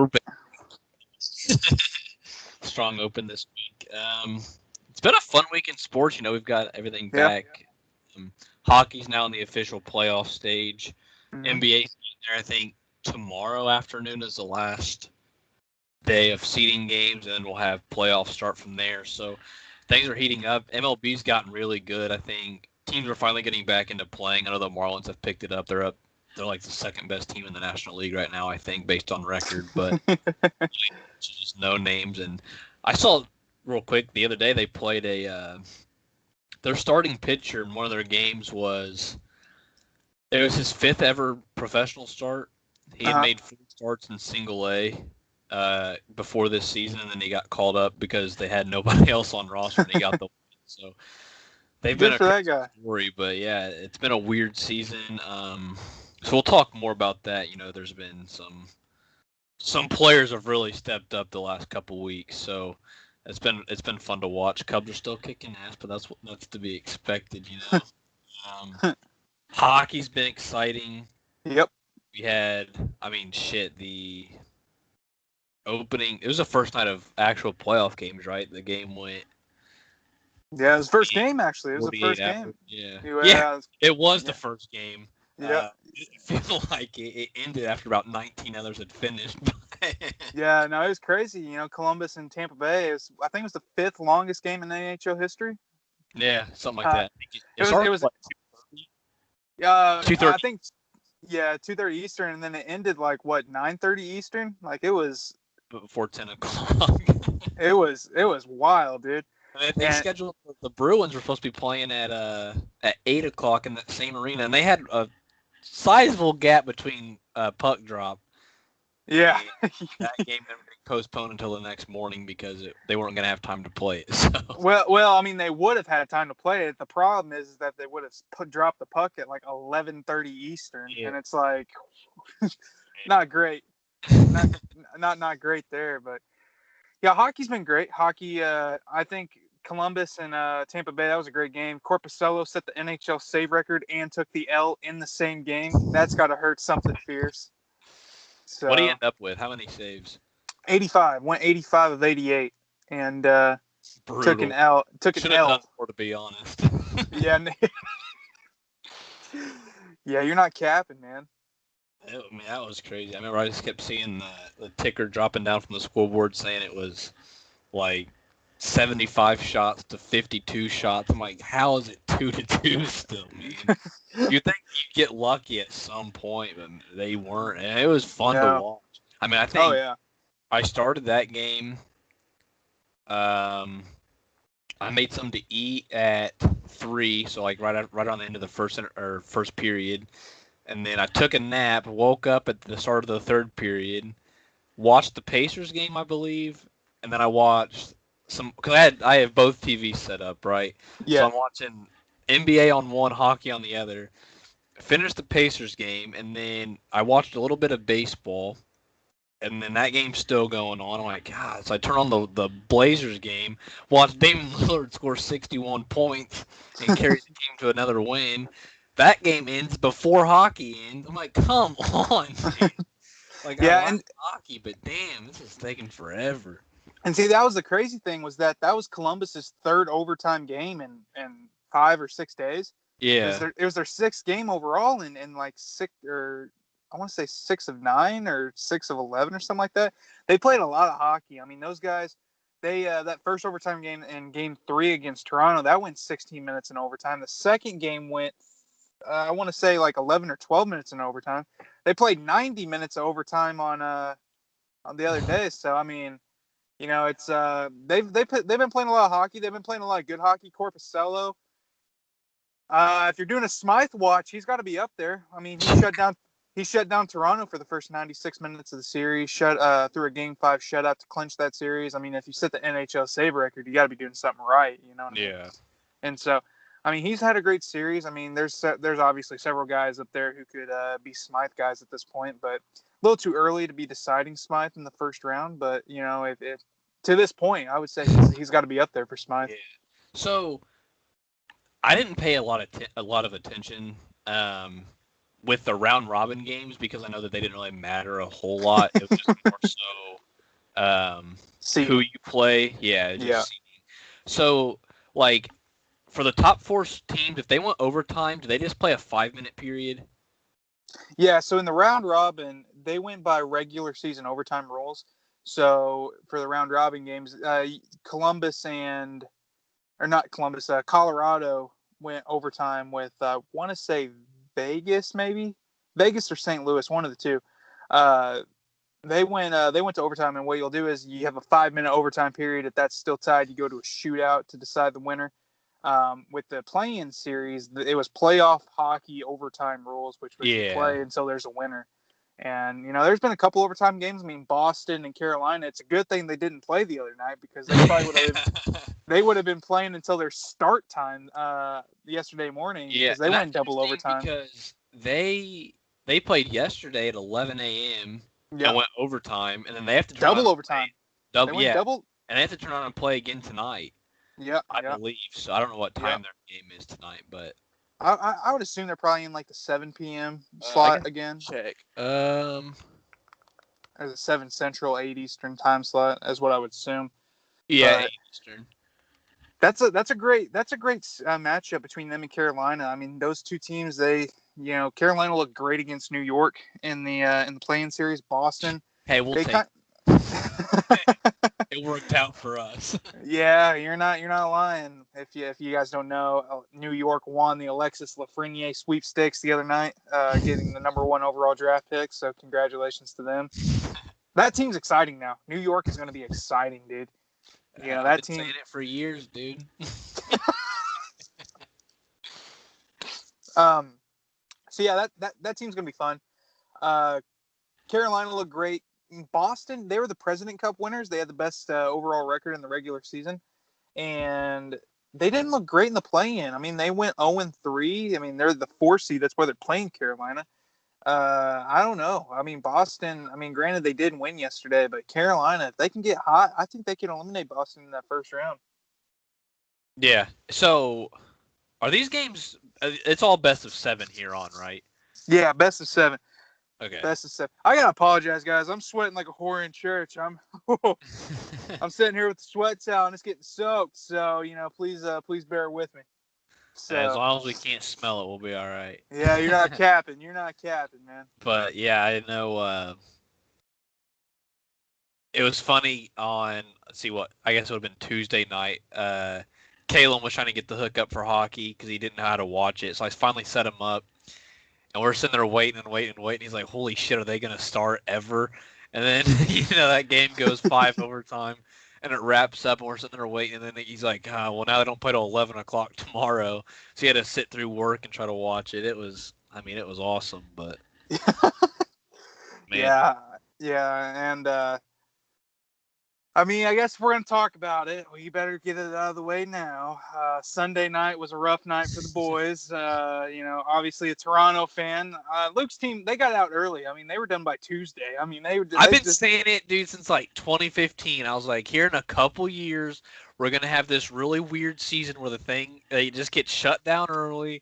We're back. Strong open this week. It's been a fun week in sports. We've got everything back. Hockey's now in the official playoff stage. NBA's there, I think, tomorrow afternoon is the last day of seeding games, and then we'll have playoffs start from there. So things are heating up. MLB's gotten really good. I think teams are finally getting back into playing. I know the Marlins have picked it up. They're like the second best team in the National League right now, I think, based on record. But just no names. And I saw real quick the other day they played their starting pitcher in one of their games it was his fifth ever professional start. He had made 4 starts in Single A before this season, and then he got called up because they had nobody else on roster, and he got the win. So they've been a crazy story, but yeah, it's been a weird season. So we'll talk more about that. There's been some players have really stepped up the last couple weeks, so it's been fun to watch. Cubs are still kicking ass, but that's to be expected, Hockey's been exciting. Yep. We had, the opening. It was the first night of actual playoff games, right? The game went. Yeah, it was the first game, actually. It was the first game. Yeah. It was the first game. Yeah. It feels like it ended after about 19 others had finished. Yeah, no, it was crazy. Columbus and Tampa Bay, I think it was the 5th longest game in NHL history. Yeah, something like that. It was like 2:30. I think, 2:30 Eastern, and then it ended 9:30 Eastern? It was before 10 o'clock. It was wild, dude. They scheduled the Bruins were supposed to be playing at 8 o'clock in the same arena, and they had a sizable gap between puck drop. Yeah. That game never got postponed until the next morning because they weren't going to have time to play it. So. Well, they would have had time to play it. The problem is that they would have dropped the puck at 11:30 Eastern, and it's not great. Not great there, but yeah, hockey's been great. Hockey, I think Columbus and Tampa Bay, that was a great game. Corpusalo set the NHL save record and took the L in the same game. That's got to hurt something fierce. So, what do you end up with? How many saves? 85. Went 85 of 88, and took an L. Should have done more, to be honest. Yeah. Yeah, you're not capping, man. That was crazy. I remember I just kept seeing the ticker dropping down from the scoreboard saying it was 75 shots to 52 shots. I'm like, how is it 2-2 still, man? You'd think you'd get lucky at some point, but they weren't. And it was fun to watch. I think I started that game. I made something to eat at 3, so right on the end of the first period. And then I took a nap, woke up at the start of the third period, watched the Pacers game, I believe, and then I watched because I have both TVs set up, right? Yeah. So I'm watching NBA on one, hockey on the other. Finished the Pacers game, and then I watched a little bit of baseball, and then that game's still going on. I'm like, God. So I turn on the Blazers game, watch Damian Lillard score 61 points and carry the team to another win. That game ends before hockey ends. I'm like, come on, man. I like hockey, but damn, this is taking forever. And see, that was the crazy thing was that was Columbus's 3rd overtime game in 5 or 6 days. Yeah. It was their 6th game overall in 6, or I want to say 6 of 9 or 6 of 11 or something like that. They played a lot of hockey. Those guys, they that first overtime game in Game 3 against Toronto, that went 16 minutes in overtime. The second game went, I want to say 11 or 12 minutes in overtime. They played 90 minutes of overtime on the other day. So it's they've been playing a lot of hockey. They've been playing a lot of good hockey. Corpusalo. If you're doing a Smythe watch, he's got to be up there. He shut down Toronto for the first 96 minutes of the series. Through a Game 5 shutout to clinch that series. If you set the NHL save record, you got to be doing something right. You know what I mean? Yeah. And so, he's had a great series. There's obviously several guys up there who could be Smythe guys at this point, but a little too early to be deciding Smythe in the first round. But if to this point, I would say he's got to be up there for Smythe. Yeah. So I didn't pay a lot of attention with the round robin games because I know that they didn't really matter a whole lot. It was just more so who you play. Yeah, just seeding. So like for the top 4 teams, if they went overtime, do they just play a 5-minute period? Yeah, so in the round robin, they went by regular season overtime rules. So for the round robin games, Colorado went overtime with, want to say Vegas, maybe Vegas or St. Louis, one of the two. They went to overtime, and what you'll do is you have a 5-minute overtime period. If that's still tied, you go to a shootout to decide the winner. With the play-in series, it was playoff hockey overtime rules, which was you play until there's a winner. And, there's been a couple overtime games. I mean, Boston and Carolina, it's a good thing they didn't play the other night because they probably would have been playing until their start time yesterday morning because they went double overtime. Because they played yesterday at 11 a.m. and went overtime, and then they have to double overtime. Double, and they have to turn on and play again tonight. Yeah, I believe. So I don't know what time their game is tonight, but I would assume they're probably in like the 7 p.m. slot again. Check. There's a 7 Central, 8 Eastern time slot, is what I would assume. Yeah, 8 Eastern. That's a great matchup between them and Carolina. I mean, those two teams, Carolina looked great against New York in the play-in series. Boston. Hey, we'll take. It worked out for us. Yeah, you're not lying. If you guys don't know, New York won the Alexis Lafreniere sweepstakes the other night, getting the number 1 overall draft pick. So congratulations to them. That team's exciting now. New York is going to be exciting, dude. Yeah, that team. I've been saying it for years, dude. So yeah, that team's going to be fun. Carolina looked great. Boston, they were the President Cup winners. They had the best overall record in the regular season, and they didn't look great in the play-in. I mean, they went 0-3. I mean, they're the 4 seed. That's why they're playing Carolina. I don't know. I mean, Boston. I mean, granted they did win yesterday, but Carolina, if they can get hot, I think they can eliminate Boston in that first round. Yeah. So, are these games? It's all best of 7 here on, right? Yeah, best of 7. Okay. Best of 7. I gotta apologize, guys. I'm sweating like a whore in church. I'm sitting here with the sweat towel and it's getting soaked. So please bear with me. So, as long as we can't smell it, we'll be all right. Yeah, you're not capping. You're not capping, man. But yeah, I know. It was funny on. Let's see what. I guess it would have been Tuesday night. Kalen was trying to get the hookup for hockey because he didn't know how to watch it. So I finally set him up. And we're sitting there waiting. He's like, holy shit, are they going to start ever? And then, that game goes 5 overtime, and it wraps up, and we're sitting there waiting. And then he's like, well, now they don't play till 11 o'clock tomorrow. So he had to sit through work and try to watch it. It was awesome, but. Man. Yeah. And, I mean, I guess we're going to talk about it. We better get it out of the way now. Sunday night was a rough night for the boys. Obviously a Toronto fan. Luke's team, they got out early. I mean, they were done by Tuesday. I mean, I've been saying it, dude, since like 2015. I was like, here in a couple years, we're going to have this really weird season where they just get shut down early.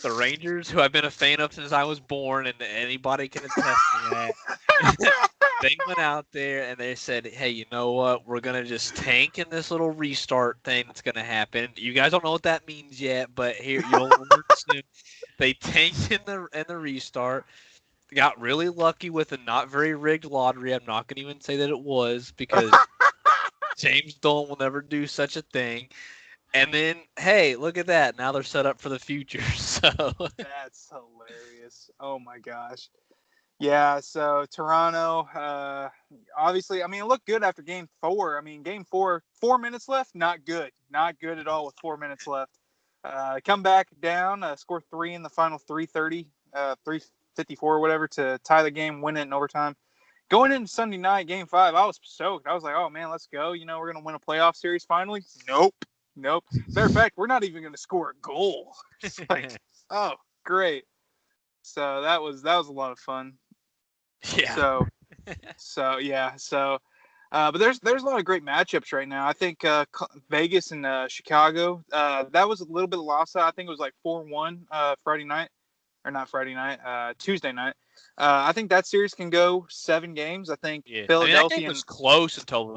The Rangers, who I've been a fan of since I was born, and anybody can attest to that. They went out there and they said, hey, you know what? We're going to just tank in this little restart thing that's going to happen. You guys don't know what that means yet, but here, you'll learn soon. They tanked in the restart. Got really lucky with a not very rigged lottery. I'm not going to even say that it was because James Dolan will never do such a thing. And then, hey, look at that. Now they're set up for the future. So that's hilarious. Oh, my gosh. Yeah, so Toronto, obviously, I mean, it looked good after Game 4. I mean, Game 4, 4 minutes left, not good. Not good at all with 4 minutes left. Come back down, score 3 in the final 3:30, 3:54, whatever, to tie the game, win it in overtime. Going into Sunday night, Game 5, I was stoked. I was like, oh, man, let's go. We're going to win a playoff series finally. Nope. Matter of fact, we're not even going to score a goal. It's like, oh, great. So that was a lot of fun. Yeah. But there's a lot of great matchups right now. I think Vegas and Chicago. That was a little bit lost. I think it was like 4-1 Friday night or not Friday night, Tuesday night. I think that series can go 7 games. I think Yeah, I mean that game Philadelphia was close until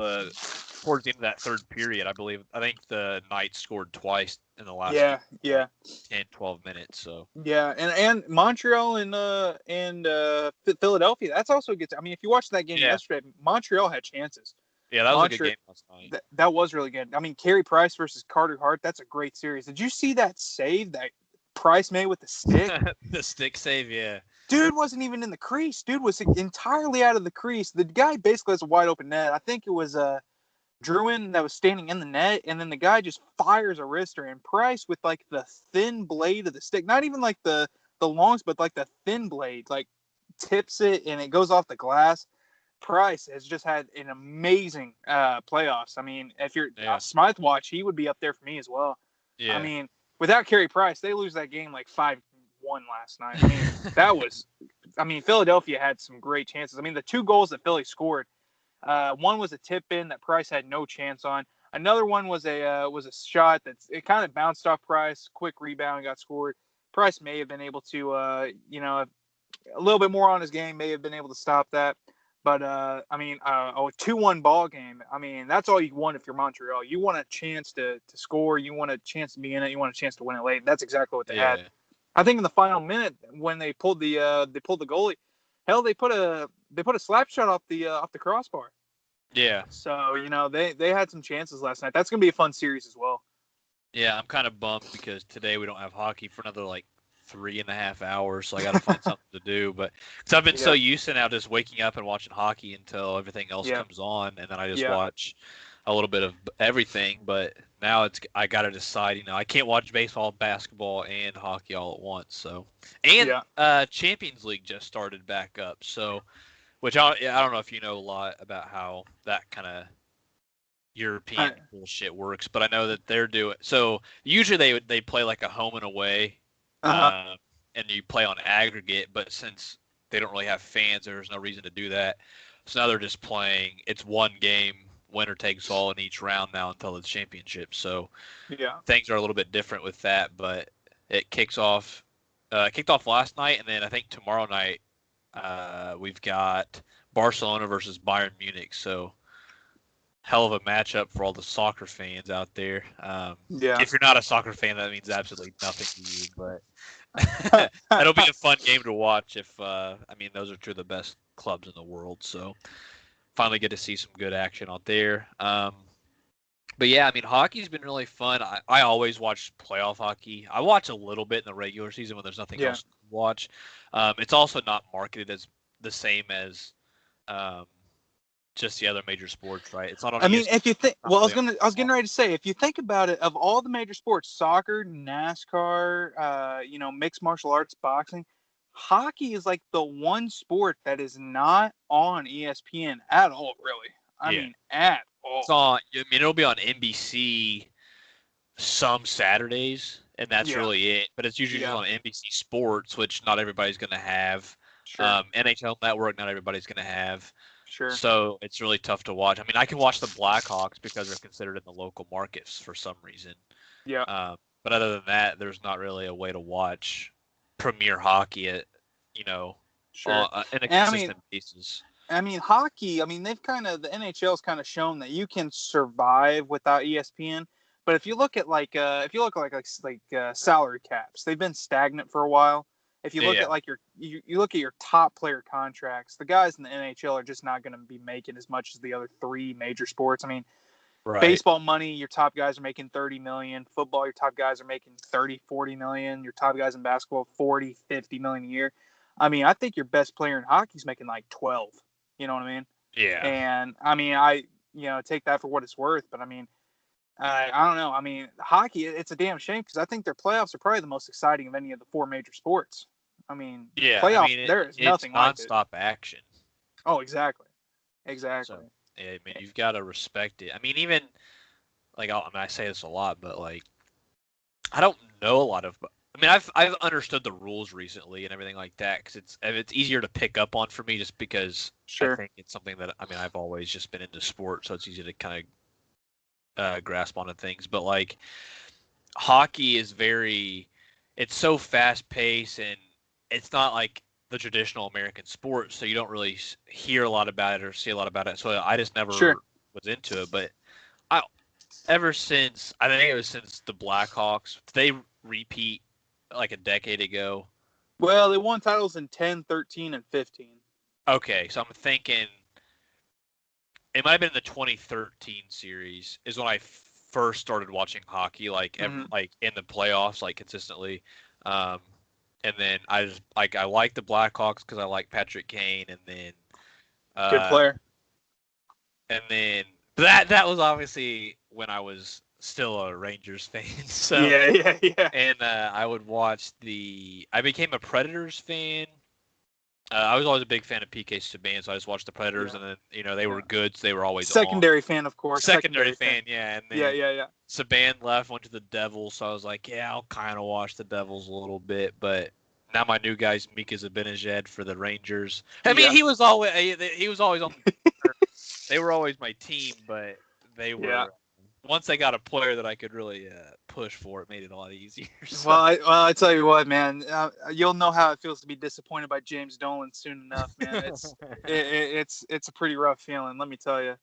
towards the end of that third period. I believe. I think the Knights scored twice in the last yeah. 10, 12 minutes. So Yeah, and Montreal and Philadelphia. That's also good. I mean, if you watched that game yeah, yesterday, Montreal had chances. yeah, that was a good game last night. That was really good. I mean, Carey Price versus Carter Hart. That's a great series. Did you see that save that Price made with the stick? The stick save, yeah. Dude wasn't even in the crease. Dude was entirely out of the crease. The guy basically has a wide open net. I think it was Druin that was standing in the net, and then the guy just fires a wrister, and Price with like the thin blade of the stick, not even like the longs, but like the thin blade, like tips it and it goes off the glass. Price has just had an amazing playoffs. I mean, if you're Smythe watch, he would be up there for me as well. Yeah. I mean, without Carey Price, they lose that game like 5-1 last night. I mean, that was. I mean, Philadelphia had some great chances. I mean, the 2 goals that Philly scored. One was a tip in that Price had no chance on. Another one was a shot it kind of bounced off Price, quick rebound, got scored. Price may have been able to, a little bit more on his game, may have been able to stop that. But I mean, a 2-1 ball game. I mean, that's all you want if you're Montreal. You want a chance to score. You want a chance to be in it. You want a chance to win it late. That's exactly what they had. I think in the final minute when they pulled the goalie, hell, they put a slap shot off the crossbar. Yeah. So they had some chances last night. That's gonna be a fun series as well. Yeah, I'm kind of bummed because today we don't have hockey for another like 3.5 hours, so I got to find something to do. But because I've been so used to now just waking up and watching hockey until everything else comes on, and then I just watch a little bit of everything. But now I got to decide. I can't watch baseball, basketball, and hockey all at once. So Champions League just started back up. So, which I don't know if you know a lot about how that kind of European bullshit works, but I know that they're doing so. Usually they play like a home and away, and you play on aggregate. But since they don't really have fans, there's no reason to do that. So now they're just playing. It's one game, winner takes all in each round now until the championship. So things are a little bit different with that. But it kicked off last night, and then I think tomorrow night we've got Barcelona versus Bayern Munich. So hell of a matchup for all the soccer fans out there. If you're not a soccer fan, that means absolutely nothing to you. But it'll be a fun game to watch. Those are 2 of the best clubs in the world. So finally get to see some good action out there. But yeah, I mean, hockey's been really fun. I always watch playoff hockey. I watch a little bit in the regular season when there's nothing else to watch. It's also not marketed as the same as just the other major sports, right? It's not on. I mean, if you think, I was getting ready to say, if you think about it, of all the major sports, soccer, NASCAR, mixed martial arts, boxing, hockey is like the one sport that is not on ESPN at all, really. I mean, at all. It's on. It'll be on NBC some Saturdays, and that's really it. But it's usually just on NBC Sports, which not everybody's going to have. Sure. NHL Network, not everybody's going to have. Sure. So it's really tough to watch. I mean, I can watch the Blackhawks because they're considered in the local markets for some reason. Yeah. But other than that, there's not really a way to watch Premier Hockey at, in a consistent basis. I mean, hockey. I mean, the NHL's kind of shown that you can survive without ESPN. But if you look at salary caps, they've been stagnant for a while. If you look at you look at your top player contracts, the guys in the NHL are just not going to be making as much as the other 3 major sports. I mean, baseball money, your top guys are making $30 million. Football, your top guys are making $30-40 million. Your top guys in basketball, $40-50 million a year. I mean, I think your best player in hockey is making like 12. You know what I mean? Yeah. And I mean, I take that for what it's worth, but I mean, I don't know. I mean, hockey, it's a damn shame because I think their playoffs are probably the most exciting of any of the 4 major sports. I mean, there is nothing like it. It's nonstop action. Oh, exactly. So, I mean, you've got to respect it. I mean, even I say this a lot, but I don't know a lot of. I mean, I've understood the rules recently and everything like that because it's easier to pick up on for me just because I think it's something that I've always just been into sports, so it's easy to kind of grasp onto things. But hockey is it's so fast paced and it's not like the traditional American sport, so you don't really hear a lot about it or see a lot about it. So I just never was into it. But ever since, I think it was since the Blackhawks, they repeat like a decade ago. Well, they won titles in 10, 13, and 15. Okay, so I'm thinking it might have been the 2013 series is when I first started watching hockey, like like in the playoffs, like consistently. And then I just I like the Blackhawks because I like Patrick Kane, and then good player. And then that was obviously when I was still a Rangers fan. So yeah. And I would watch I became a Predators fan. I was always a big fan of PK Subban, so I just watched the Predators, and then they were good, so they were always secondary fan, of course. Secondary fan, yeah. And then yeah. Subban left, went to the Devils, so I was like, yeah, I'll kind of watch the Devils a little bit, but now my new guy's Mika Zibanejad for the Rangers. I mean, he was always on. They were always my team, but they were. Once they got a player that I could really push for, it made it a lot easier. So. Well, I tell you what, man, you'll know how it feels to be disappointed by James Dolan soon enough, man. It's a pretty rough feeling, let me tell you.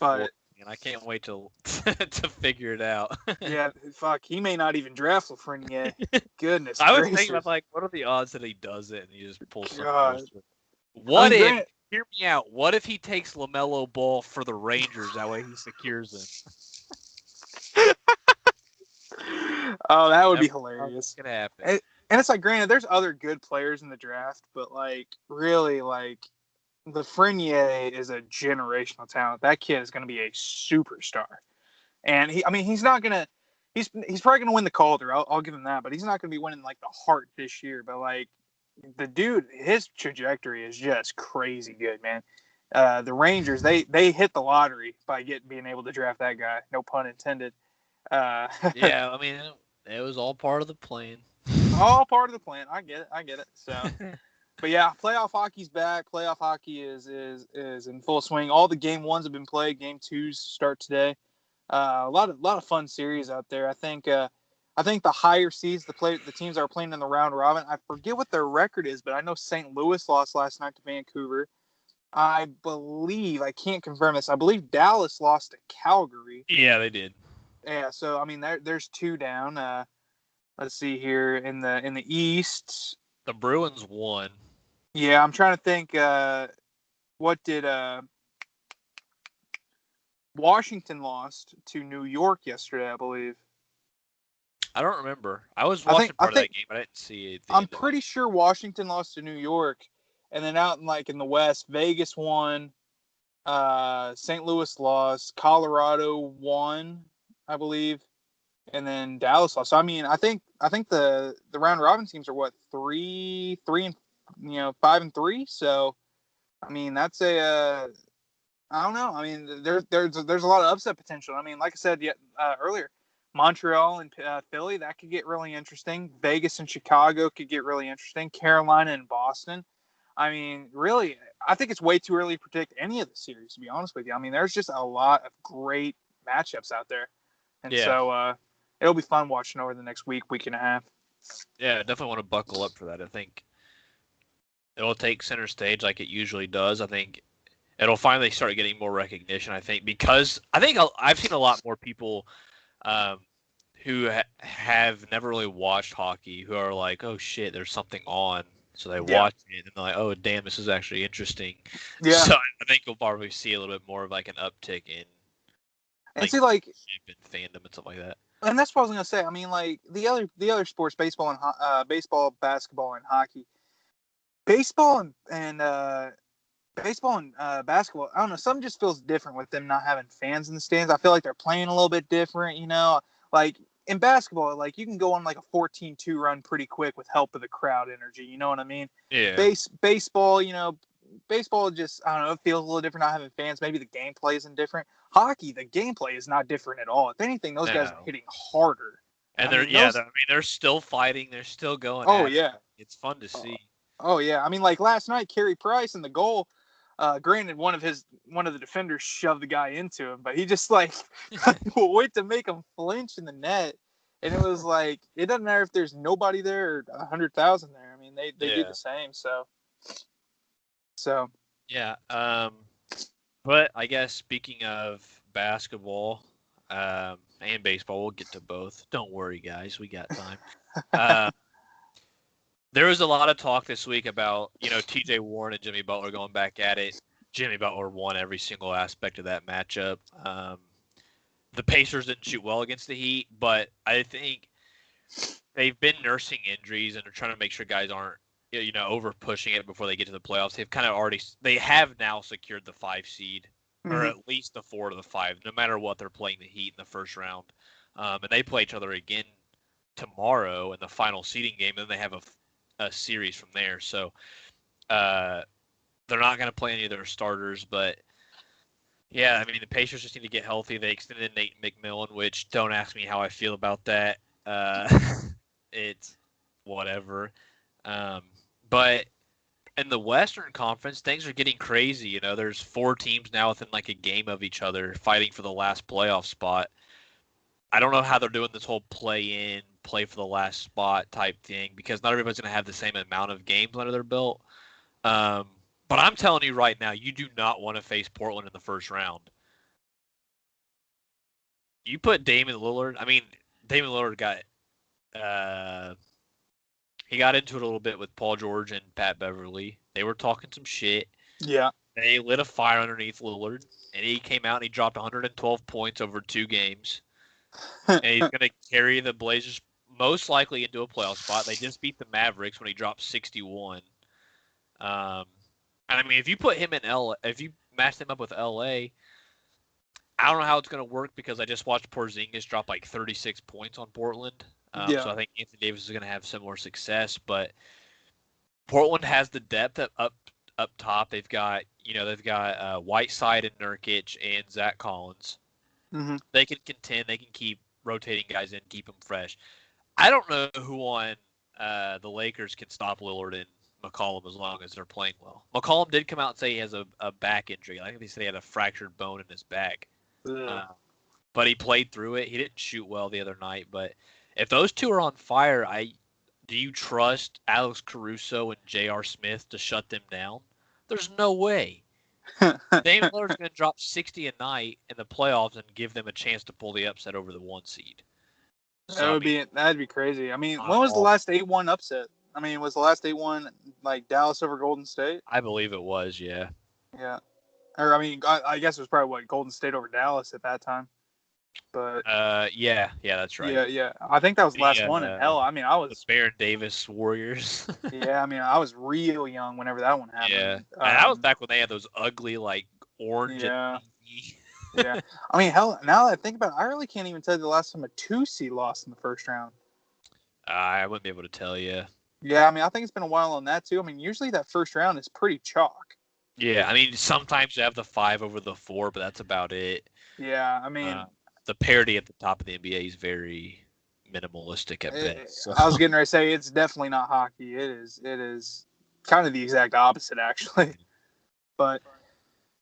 And I can't wait to figure it out. Yeah, fuck, he may not even draft Lafreniere. Goodness I was gracious. thinking, like, what are the odds that he does it and he just pulls something? What if? Hear me out. What if he takes LaMelo Ball for the Rangers? That way he secures him. Oh, that would be hilarious. It's gonna happen. And it's like, granted, there's other good players in the draft, but like, really, like, Lafreniere is a generational talent. That kid is going to be a superstar, and he's not gonna. He's probably gonna win the Calder. I'll give him that, but he's not gonna be winning like the Hart this year. But like, the dude, his trajectory is just crazy good, man. The Rangers, they hit the lottery by being able to draft that guy. No pun intended. Yeah, I mean, it was all part of the plan. All part of the plan. I get it. So, but yeah, playoff hockey's back. Playoff hockey is in full swing. All the game ones have been played. Game twos start today. A lot of fun series out there. I think the higher seeds, the teams that are playing in the round robin, I forget what their record is, but I know St. Louis lost last night to Vancouver. I believe, I can't confirm this, I believe Dallas lost to Calgary. Yeah, they did. Yeah, so I mean there's two down. Let's see here in the East. The Bruins won. Yeah, I'm trying to think. What did Washington lost to New York yesterday, I believe. I don't remember. I was watching part of that game, but I didn't see it. I'm pretty sure Washington lost to New York, and then out in the West, Vegas won. St. Louis lost. Colorado won, I believe, and then Dallas lost. So I mean, I think the round robin teams are what 3 and 5 and 3. So I mean, that's I don't know. I mean, there's a lot of upset potential. I mean, like I said earlier, Montreal and Philly, that could get really interesting. Vegas and Chicago could get really interesting. Carolina and Boston. I mean, really, I think it's way too early to predict any of the series, to be honest with you. I mean, there's just a lot of great matchups out there. And so it'll be fun watching over the next week and a half. Yeah, I definitely want to buckle up for that. I think it'll take center stage like it usually does. I think it'll finally start getting more recognition, I think, because I think I've seen a lot more people who have never really watched hockey who are like, oh, shit, there's something on. So they watch it and they're like, oh, damn, this is actually interesting. Yeah. So I think you'll probably see a little bit more of like an uptick in fandom and stuff like that. And that's what I was gonna say. I mean, like the other sports, baseball, basketball, and hockey. Baseball and basketball, I don't know. Something just feels different with them not having fans in the stands. I feel like they're playing a little bit different. Like in basketball, like you can go on like a 14-2 run pretty quick with help of the crowd energy. You know what I mean? Yeah. Baseball, baseball just, I don't know, it feels a little different not having fans. Maybe the gameplay isn't different. Hockey, the gameplay is not different at all. If anything, those guys are hitting harder. And they're still fighting. They're still going. Oh yeah, it's fun to see. Oh yeah, I mean, like last night, Carey Price in the goal. Granted, one of the defenders shoved the guy into him, but he just like wait to make him flinch in the net. And it was like, it doesn't matter if there's nobody there or 100,000 there. I mean, mean, they do the same. So yeah. But I guess speaking of basketball and baseball, we'll get to both. Don't worry, guys, we got time. There was a lot of talk this week about, T.J. Warren and Jimmy Butler going back at it. Jimmy Butler won every single aspect of that matchup. The Pacers didn't shoot well against the Heat, but I think they've been nursing injuries and they're trying to make sure guys aren't, over pushing it before they get to the playoffs. They have now secured the 5 seed, or at least the 4 to the 5, no matter what. They're playing the Heat in the first round, and they play each other again tomorrow in the final seeding game. And then they have a series from there. So they're not going to play any of their starters, but yeah, I mean, the Pacers just need to get healthy. They extended Nate McMillan, which don't ask me how I feel about that. It's whatever. But in the Western Conference, things are getting crazy. There's 4 teams now within like a game of each other fighting for the last playoff spot. I don't know how they're doing this whole play for the last spot type thing, because not everybody's going to have the same amount of games under their belt. But I'm telling you right now, you do not want to face Portland in the first round. You put Damian Lillard. I mean, Damian Lillard got he got into it a little bit with Paul George and Pat Beverly. They were talking some shit. Yeah. They lit a fire underneath Lillard, and he came out and he dropped 112 points over 2 games. And he's going to carry the Blazers most likely into a playoff spot. They just beat the Mavericks when he dropped 61. And I mean, if you put him in if you match him up with LA, I don't know how it's going to work, because I just watched Porzingis drop like 36 points on Portland. So I think Anthony Davis is going to have similar success, but Portland has the depth up top. They've got Whiteside and Nurkic and Zach Collins. Mm-hmm. They can contend. They can keep rotating guys in, keep them fresh. I don't know who on the Lakers can stop Lillard and McCollum as long as they're playing well. McCollum did come out and say he has a back injury. I think they said he had a fractured bone in his back. But he played through it. He didn't shoot well the other night. But if those two are on fire, do you trust Alex Caruso and J.R. Smith to shut them down? There's no way. Damian Lillard's going to drop 60 a night in the playoffs and give them a chance to pull the upset over the 1 seed. So, that'd be crazy. I mean, when was the last 8-1 upset? I mean, was the last 8-1 like Dallas over Golden State? I believe it was, yeah. Yeah. Or, I mean, I guess it was probably, Golden State over Dallas at that time. But yeah, that's right. Yeah. I think that was the last one. And hell, I mean, I was the Baron Davis Warriors. Yeah, I mean, I was real young whenever that one happened. Yeah, and that was back when they had those ugly like orange. Yeah. Yeah. I mean, hell, now that I think about it, I really can't even tell you the last time a 2 seed lost in the first round. I wouldn't be able to tell you. Yeah, I mean, I think it's been a while on that too. I mean, usually that first round is pretty chalk. Yeah, I mean, sometimes you have the 5 over the 4, but that's about it. Yeah, I mean, the parity at the top of the NBA is very minimalistic at best. So. I was getting ready to say it's definitely not hockey. It is kind of the exact opposite, actually. But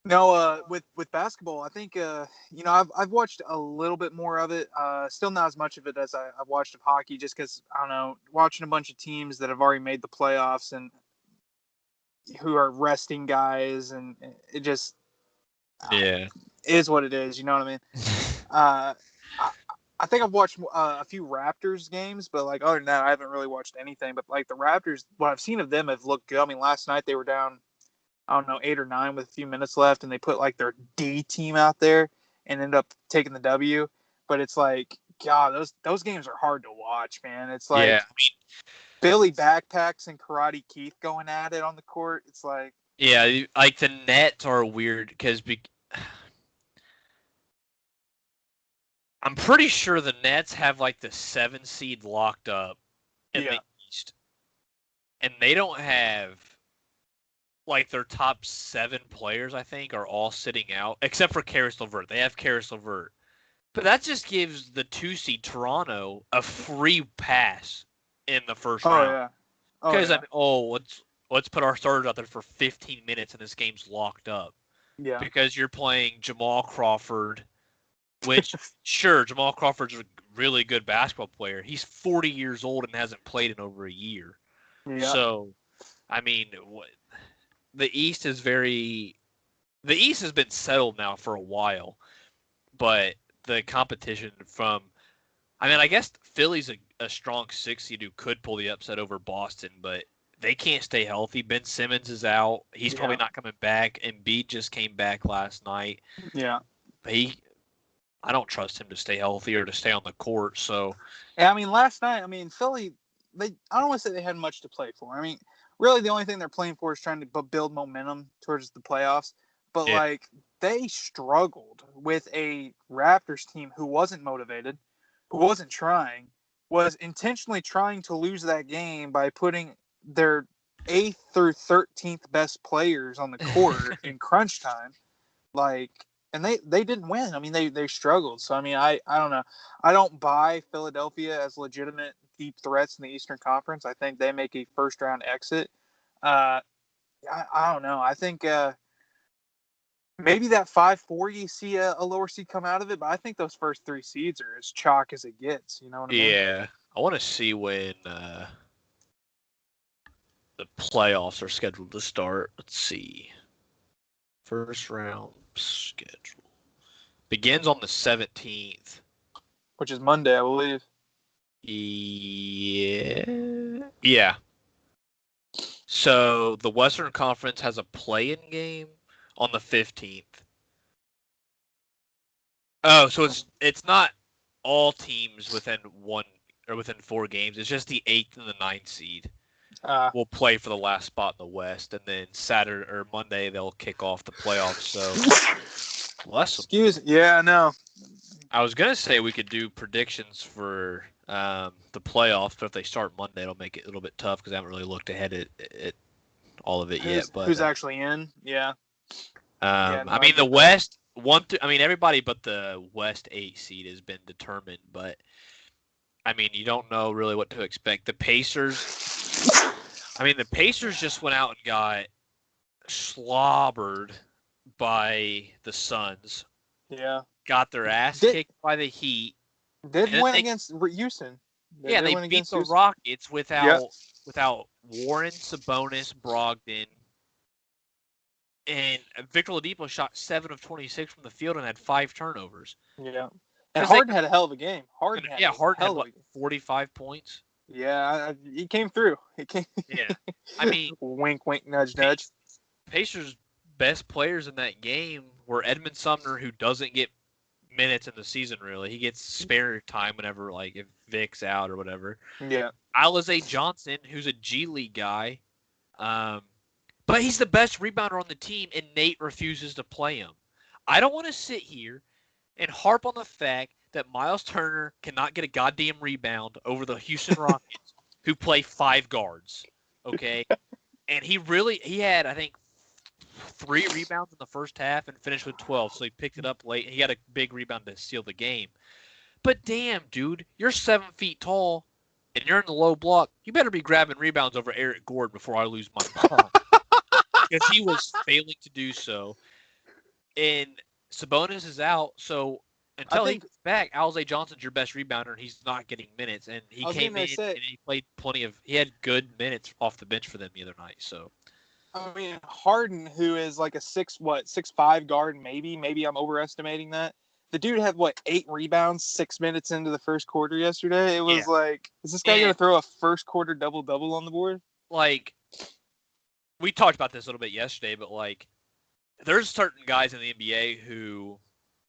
no, with basketball, I think I've watched a little bit more of it. Still not as much of it as I've watched of hockey, just because I don't know, watching a bunch of teams that have already made the playoffs and who are resting guys, and it just is what it is. You know what I mean? I think I've watched a few Raptors games, but like other than that, I haven't really watched anything. But like the Raptors, what I've seen of them have looked good. I mean, last night they were down, I don't know, 8 or 9 with a few minutes left, and they put like their D team out there and ended up taking the W. But it's like, God, those games are hard to watch, man. It's like Billy Backpacks and Karate Keith going at it on the court. It's like, yeah, like the Nets are weird because I'm pretty sure the Nets have like the 7 seed locked up in the East, and they don't have like their top 7 players. I think are all sitting out except for Karis LeVert. They have Karis LeVert, but that just gives the 2 seed Toronto a free pass in the first round. Because let's put our starters out there for 15 minutes and this game's locked up. Yeah, because you're playing Jamal Crawford. Which, sure, Jamal Crawford's a really good basketball player. He's 40 years old and hasn't played in over a year. Yeah. So, I mean, the East is the East has been settled now for a while, but the competition I guess Philly's a strong 6 seed who could pull the upset over Boston, but they can't stay healthy. Ben Simmons is out. He's probably not coming back. Embiid just came back last night. Yeah. I don't trust him to stay healthy or to stay on the court. So, yeah, last night, Philly, I don't want to say they had much to play for. Really the only thing they're playing for is trying to build momentum towards the playoffs. But they struggled with a Raptors team who wasn't motivated, who wasn't trying, was intentionally trying to lose that game by putting their 8th through 13th best players on the court in crunch time. And they didn't win. They struggled. So, I don't know. I don't buy Philadelphia as legitimate deep threats in the Eastern Conference. I think they make a first-round exit. I don't know. I think maybe that 5-4 you see a lower seed come out of it, but I think those first 3 seeds are as chalk as it gets. You know what I mean? Yeah. I want to see when the playoffs are scheduled to start. Let's see. First round schedule. Begins on the 17th. Which is Monday, I believe. Yeah. So the Western Conference has a play-in game on the 15th. Oh, so it's not all teams within 4 games. It's just the 8th and the 9th seed will play for the last spot in the West, and then Saturday or Monday they'll kick off the playoffs. So, yeah, no. I was gonna say we could do predictions for the playoffs, but if they start Monday, it'll make it a little bit tough because I haven't really looked ahead at all of it yet. But who's actually in? Yeah. The West everybody but the West 8 seed has been determined, but you don't know really what to expect. The Pacers just went out and got slobbered by the Suns. Yeah. Got their ass kicked by the Heat. Did win against Houston. They beat the Rockets without Warren, Sabonis, Brogdon. And Victor Oladipo shot 7 of 26 from the field and had 5 turnovers. Yeah. And Harden had a hell of a game. Harden had 45 points. Yeah, he came through. Yeah. Wink, wink, nudge, nudge. Pacers' best players in that game were Edmund Sumner, who doesn't get minutes in the season, really. He gets spare time whenever, if Vic's out or whatever. Yeah. Alize Johnson, who's a G League guy. But he's the best rebounder on the team, and Nate refuses to play him. I don't want to sit here and harp on the fact that Miles Turner cannot get a goddamn rebound over the Houston Rockets, who play 5 guards, okay? And he had, I think, 3 rebounds in the first half and finished with 12, so he picked it up late. He had a big rebound to seal the game. But damn, dude, you're 7 feet tall, and you're in the low block. You better be grabbing rebounds over Eric Gordon before I lose my ball. Because he was failing to do so. And Sabonis is out, so until he gets back, Alize Johnson's your best rebounder, and he's not getting minutes. And he came in and he played he had good minutes off the bench for them the other night. So, Harden, who is like a 6'5" guard, maybe I'm overestimating that. The dude had 8 rebounds 6 minutes into the first quarter yesterday. It was is this guy going to throw a first quarter double on the board? We talked about this a little bit yesterday, but there's certain guys in the NBA who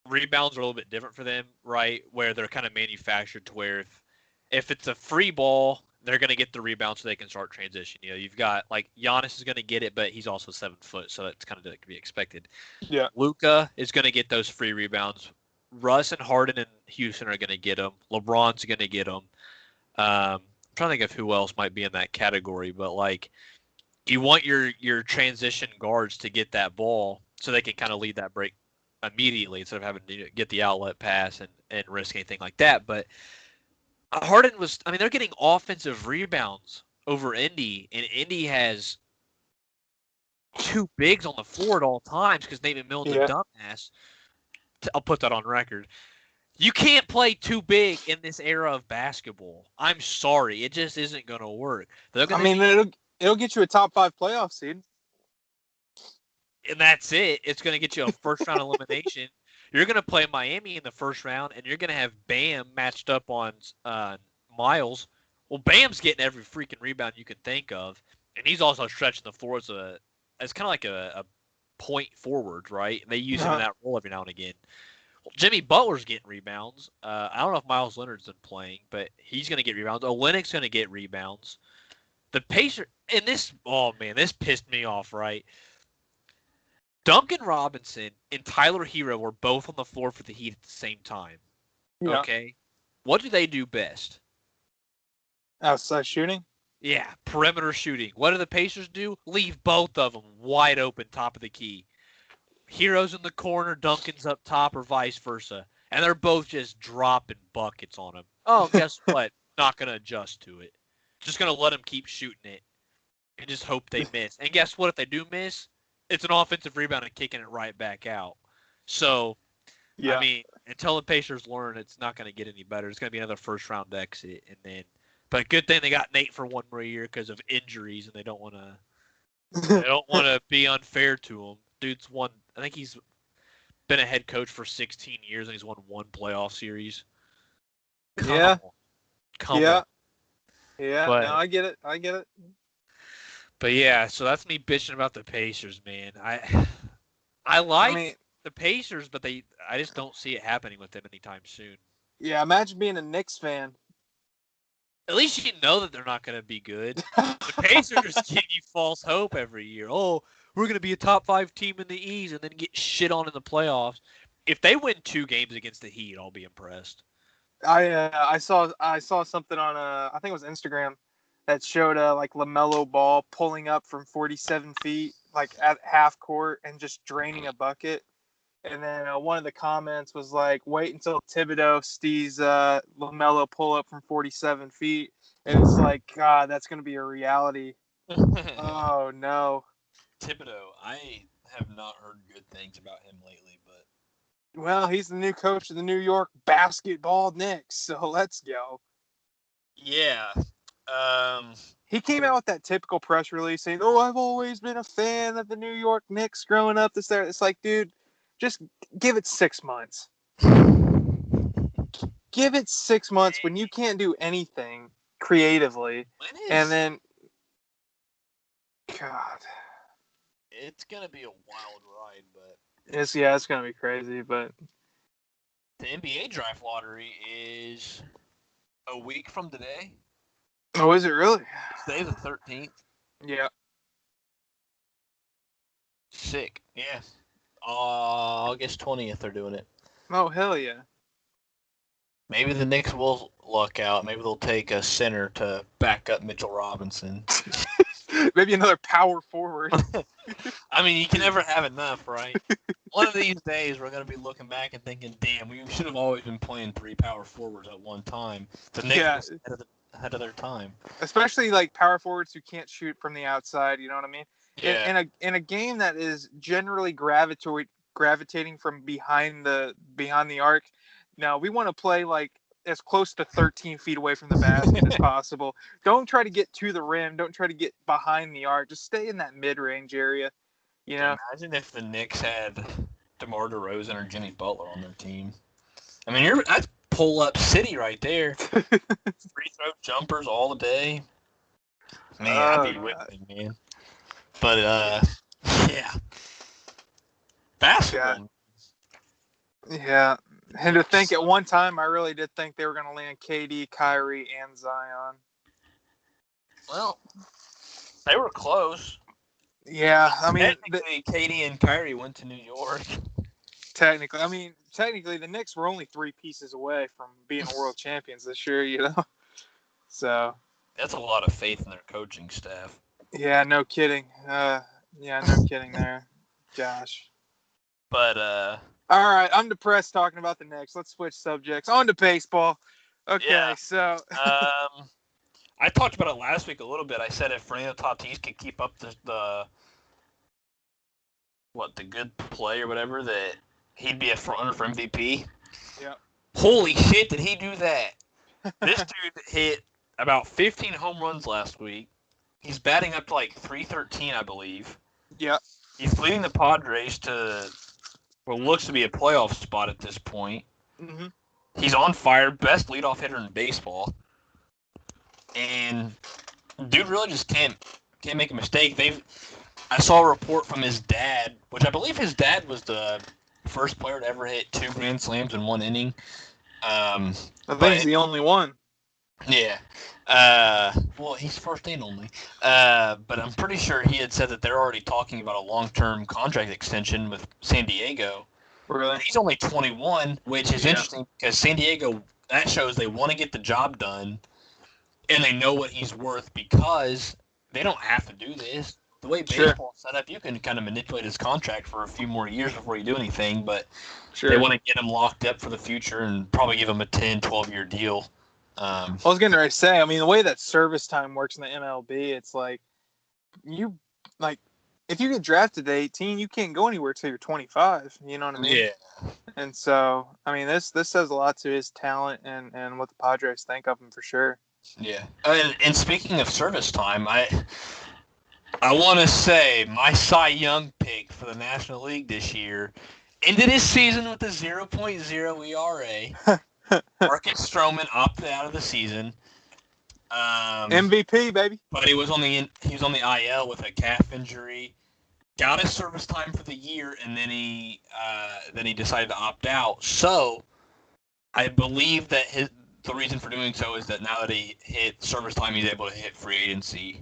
rebounds are a little bit different for them, right? Where they're kind of manufactured to where if it's a free ball, they're going to get the rebound so they can start transition. You've got Giannis is going to get it, but he's also 7 foot, so that's kind of to be expected. Yeah. Luka is going to get those free rebounds. Russ and Harden and Houston are going to get them. LeBron's going to get them. I'm trying to think of who else might be in that category, but you want your transition guards to get that ball so they can kind of lead that break immediately instead of having to get the outlet pass and risk anything like that. But Harden they're getting offensive rebounds over Indy, and Indy has 2 bigs on the floor at all times because Nathan Milton's a dumbass. I'll put that on record. You can't play too big in this era of basketball. I'm sorry. It just isn't going to work. It'll get you a top 5 playoff seed. And that's it. It's going to get you a first-round elimination. You're going to play Miami in the first round, and you're going to have Bam matched up on Miles. Well, Bam's getting every freaking rebound you can think of, and he's also stretching the floor as kind of like a point forward, right? They use him in that role every now and again. Well, Jimmy Butler's getting rebounds. I don't know if Miles Leonard's been playing, but he's going to get rebounds. Olynyk's going to get rebounds. The Pacers, and this pissed me off, right? Duncan Robinson and Tyler Hero were both on the floor for the Heat at the same time. Yeah. Okay? What do they do best? Outside shooting? Yeah, perimeter shooting. What do the Pacers do? Leave both of them wide open, top of the key. Hero's in the corner, Duncan's up top, or vice versa. And they're both just dropping buckets on him. Oh, guess what? Not going to adjust to it. Just going to let them keep shooting it and just hope they miss. And guess what? If they do miss, it's an offensive rebound and kicking it right back out. So, yeah. I mean, until the Pacers learn, it's not going to get any better. It's going to be another first-round exit. But good thing they got Nate for one more year because of injuries, and they don't want to be unfair to him. Dude's won. I think he's been a head coach for 16 years, and he's won one playoff series. Come on. Yeah, but, no, I get it. But yeah, so that's me bitching about the Pacers, man. I like the Pacers, but I just don't see it happening with them anytime soon. Yeah, imagine being a Knicks fan. At least you know that they're not going to be good. The Pacers give you false hope every year. Oh, we're going to be a top 5 team in the East and then get shit on in the playoffs. If they win 2 games against the Heat, I'll be impressed. I saw something on I think it was Instagram that showed like LaMelo Ball pulling up from 47 feet like at half court and just draining a bucket. And then one of the comments was like, wait until Thibodeau sees LaMelo pull up from 47 feet. And it's like, God, that's going to be a reality. Oh, no. Thibodeau, I have not heard good things about him lately. But well, he's the new coach of the New York basketball Knicks. So let's go. Yeah. He came out with that typical press release saying, oh, I've always been a fan of the New York Knicks growing up. It's like, dude, just give it 6 months. Give it 6 months when you can't do anything creatively. And then, God. It's going to be a wild ride, but. It's going to be crazy, but. The NBA draft lottery is a week from today. Oh, is it really? Today's the 13th. Yeah. Sick. Yeah. August 20th they're doing it. Oh, hell yeah. Maybe the Knicks will luck out. Maybe they'll take a center to back up Mitchell Robinson. Maybe another power forward. I mean, you can never have enough, right? One of these days we're going to be looking back and thinking, damn, we should have always been playing 3 power forwards at one time. The Knicks was ahead of their time. Especially like power forwards who can't shoot from the outside, you know what I mean? Yeah. In a game that is generally gravitating from behind the arc. Now we want to play like as close to 13 feet away from the basket as possible. Don't try to get to the rim. Don't try to get behind the arc. Just stay in that mid-range area. You know. Imagine if the Knicks had DeMar DeRozan or Jimmy Butler on their team. I mean, that's pull-up city right there. Free throw jumpers all the day. Man, I'd be whipping, man. But, yeah. Basketball. Yeah. And to think at one time, I really did think they were going to land KD, Kyrie, and Zion. Well, they were close. Yeah, I mean... Technically, KD and Kyrie went to New York. Technically, the Knicks were only 3 pieces away from being world champions this year, you know? So... That's a lot of faith in their coaching staff. Yeah, no kidding. No kidding there. Gosh. But, all right, I'm depressed talking about the Knicks. Let's switch subjects. On to baseball. Okay, yeah. So... I talked about it last week a little bit. I said if Fernando Tatis could keep up the good play or whatever, that he'd be a front runner for MVP. Yeah. Holy shit, did he do that? This dude hit about 15 home runs last week. He's batting up to like 313, I believe. Yeah. He's leading the Padres to what looks to be a playoff spot at this point. Mm-hmm. He's on fire, best leadoff hitter in baseball. And dude really just can't make a mistake. I saw a report from his dad, which I believe his dad was the first player to ever hit 2 grand slams in one inning. I think he's the only one. Yeah. Well, he's first and only. But I'm pretty sure he had said that they're already talking about a long-term contract extension with San Diego. Really? And he's only 21, which is interesting because San Diego, that shows they want to get the job done, and they know what he's worth because they don't have to do this. The way baseball is set up, you can kind of manipulate his contract for a few more years before you do anything, but they want to get him locked up for the future and probably give him a 10, 12-year deal. I was getting ready to say, I mean, the way that service time works in the MLB, it's like if you get drafted at 18, you can't go anywhere till you're 25. You know what I mean? Yeah. And so, I mean, this says a lot to his talent and what the Padres think of him for sure. Yeah. And speaking of service time, I want to say my Cy Young pick for the National League this year ended his season with a 0.0 ERA. Marcus Stroman opted out of the season. MVP, baby. But he was on the IL with a calf injury. Got his service time for the year, and then he decided to opt out. So I believe that the reason for doing so is that now that he hit service time, he's able to hit free agency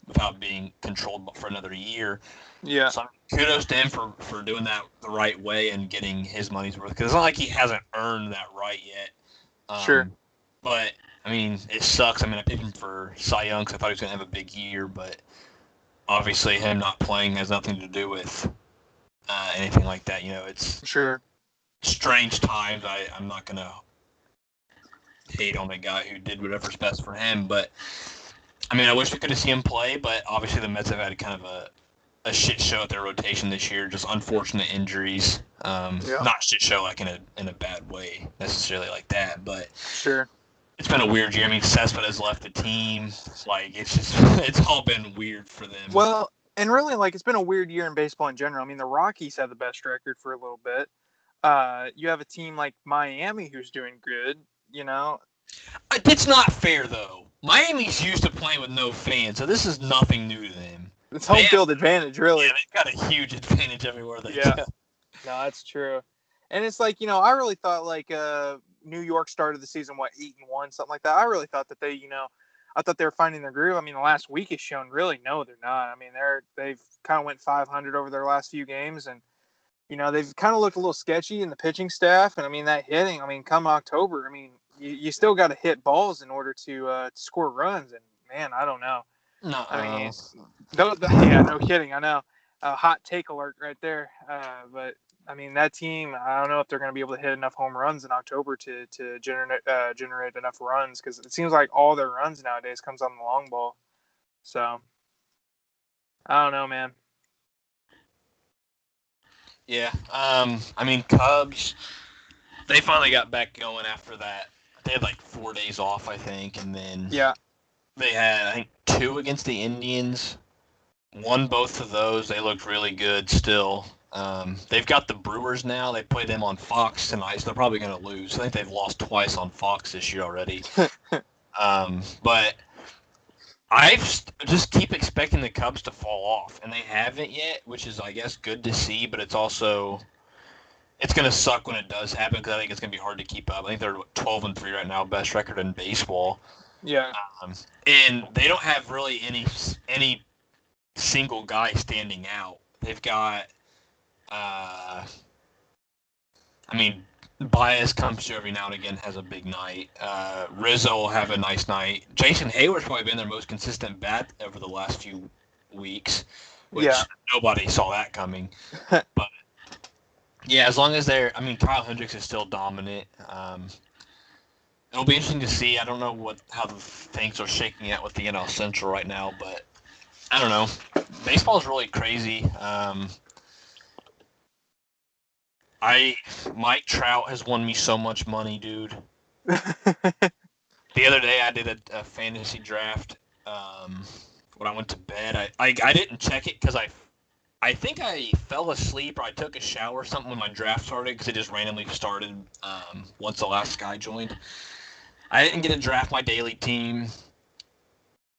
without being controlled for another year. Yeah. So kudos to him for doing that the right way and getting his money's worth. Because it's not like he hasn't earned that right yet. Sure. But, I mean, it sucks. I mean, I picked him for Cy Young because I thought he was going to have a big year. But obviously him not playing has nothing to do with anything like that. You know, it's strange times. I'm not going to hate on the guy who did whatever's best for him. But, I mean, I wish we could have seen him play. But obviously the Mets have had kind of a shit show at their rotation this year, just unfortunate injuries. Not shit show like in a bad way necessarily like that, but it's been a weird year. I mean, Cespedes left the team. Like it's all been weird for them. Well, and really, like, it's been a weird year in baseball in general. I mean, the Rockies have the best record for a little bit. You have a team like Miami who's doing good. You know, it's not fair though. Miami's used to playing with no fans, so this is nothing new to them. It's home field advantage, really. Yeah, they've got a huge advantage everywhere they go. No, that's true. And it's like, I really thought like New York started the season 8-1, something like that. I really thought that they, I thought they were finding their groove. I mean, the last week has shown really no, they're not. I mean, they've kind of went 500 over their last few games, and they've kind of looked a little sketchy in the pitching staff. And I mean, that hitting. I mean, come October, I mean, you still got to hit balls in order to score runs. And man, I don't know. No, I mean, no kidding. I know. Hot take alert right there. But I mean, that team, I don't know if they're going to be able to hit enough home runs in October to generate enough runs, because it seems like all their runs nowadays comes on the long ball. So I don't know, man. Yeah. I mean, Cubs, they finally got back going after that. They had like 4 days off, I think, and then they had, I think, 2 against the Indians. Won both of those. They looked really good still. They've got the Brewers now. They play them on Fox tonight, so they're probably going to lose. I think they've lost twice on Fox this year already. But I just keep expecting the Cubs to fall off, and they haven't yet, which is, I guess, good to see, but it's also... It's going to suck when it does happen because I think it's going to be hard to keep up. I think they're 12-3 right now, best record in baseball. Yeah. And they don't have really any single guy standing out. They've got, I mean, Baez comes through every now and again, has a big night. Rizzo will have a nice night. Jason Hayward's probably been their most consistent bat over the last few weeks, which nobody saw that coming. But yeah, as long as Kyle Hendricks is still dominant. It'll be interesting to see. I don't know how the things are shaking out with the NL Central right now, but I don't know. Baseball is really crazy. Mike Trout has won me so much money, dude. The other day I did a fantasy draft. When I went to bed, I didn't check it because I think I fell asleep or I took a shower or something when my draft started because it just randomly started once the last guy joined. I didn't get to draft my daily team.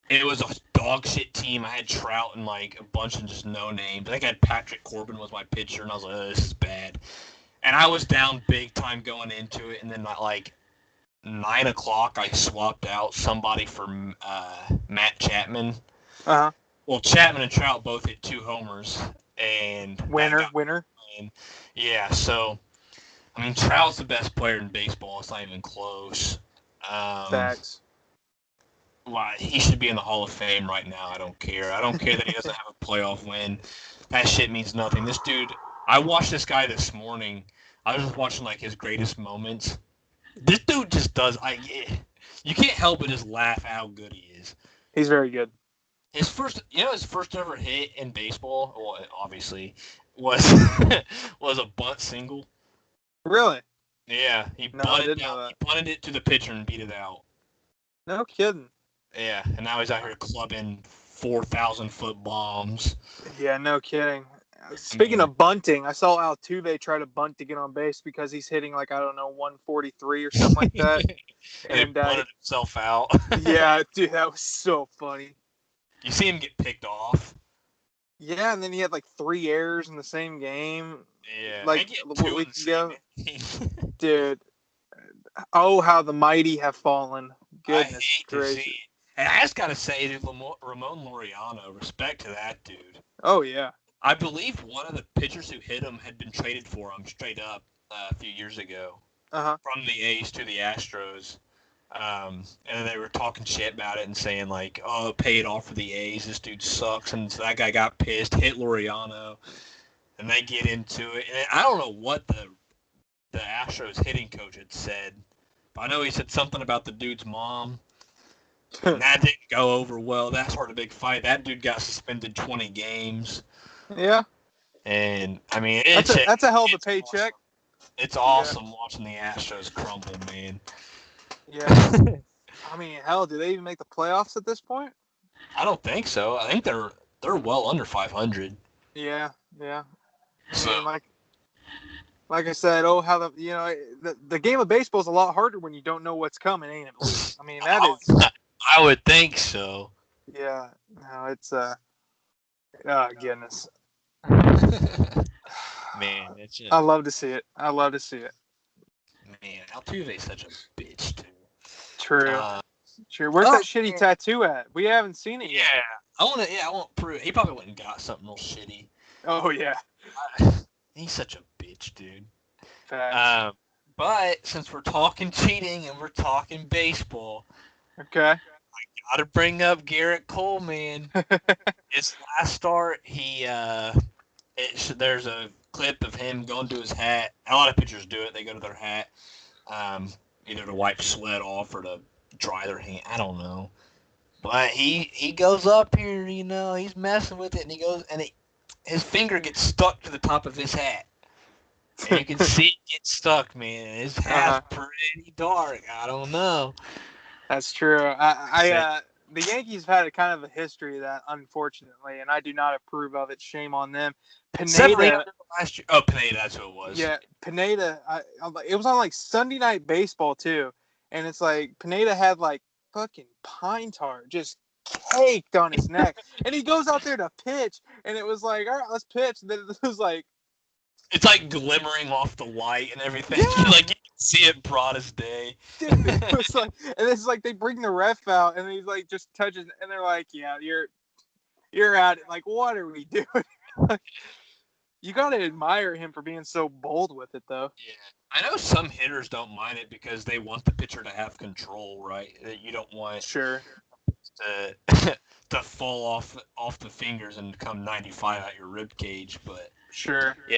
It was a dog shit team. I had Trout and like a bunch of just no names. I think I had Patrick Corbin was my pitcher, and I was like, oh, this is bad. And I was down big time going into it, and then at like 9 o'clock, I swapped out somebody for Matt Chapman. Uh-huh. Well, Chapman and Trout both hit 2 homers, and winner. Yeah, so I mean, Trout's the best player in baseball. It's not even close. Facts. Well, he should be in the Hall of Fame right now. I don't care. I don't care that he doesn't have a playoff win. That shit means nothing. This dude, I watched this guy this morning. I was just watching like his greatest moments. This dude just does. You can't help but just laugh at how good he is. He's very good. His first ever hit in baseball, well, obviously, was was a bunt single. Really? Yeah, he bunted it to the pitcher and beat it out. No kidding. Yeah, and now he's out here clubbing 4,000-foot bombs. Yeah, no kidding. Speaking of bunting, I saw Altuve try to bunt to get on base because he's hitting like, I don't know, 143 or something like that. and he bunted himself out. Yeah, dude, that was so funny. You see him get picked off. Yeah, and then he had like 3 errors in the same game. Yeah, like a week ago. Dude, oh, how the mighty have fallen. Goodness gracious. And I just got to say, dude, Ramon Laureano, respect to that dude. Oh, yeah. I believe one of the pitchers who hit him had been traded for him straight up a few years ago. From the A's to the Astros. And they were talking shit about it and saying, like, oh, pay it off for the A's. This dude sucks. And so that guy got pissed, hit Laureano. And they get into it. And I don't know what the Astros hitting coach had said. But I know he said something about the dude's mom. And that didn't go over well. That started a big fight. That dude got suspended 20 games. Yeah. And, I mean, that's a hell of a paycheck. Awesome. It's awesome watching the Astros crumble, man. Yeah. I mean, hell, do they even make the playoffs at this point? I don't think so. I think they're well under 500. Yeah. So, I mean, like I said, how the game of baseball is a lot harder when you don't know what's coming, ain't it? I mean, that is. I would think so. Yeah. No, it's oh goodness. Man, it's just. I love to see it. Man, Altuve's such a bitch too. True. Sure. Where's that shitty tattoo at? We haven't seen it yet. Yeah, I want proof. He probably went and got something real shitty. Oh yeah. He's such a bitch, dude. Facts. But since we're talking cheating and we're talking baseball, okay, I gotta bring up Garrett Cole, man. His last start, there's a clip of him going to his hat. A lot of pitchers do it. They go to their hat, either to wipe sweat off or to dry their hand. I don't know. But he goes up here, he's messing with it, and he goes, and his finger gets stuck to the top of his hat. And you can see it get stuck, man. His hat's pretty dark. I don't know. That's true. The Yankees have had a kind of a history of that, unfortunately, and I do not approve of it. Shame on them. Pineda last year. Oh, Pineda, that's who it was. Yeah, Pineda. It was on like Sunday Night Baseball too, and it's like Pineda had like fucking pine tar just caked on his neck, and he goes out there to pitch, and it was like, all right, let's pitch. And then it was like, it's like glimmering off the light and everything. Yeah. Like you can see it broad as day. Dude, it was like, and it's like they bring the ref out, and he's like just touches, and they're like, yeah, you're at it. Like, what are we doing? You gotta admire him for being so bold with it, though. Yeah, I know some hitters don't mind it because they want the pitcher to have control, right? That you don't want to fall off the fingers and come 95 at your rib cage, but sure, yeah,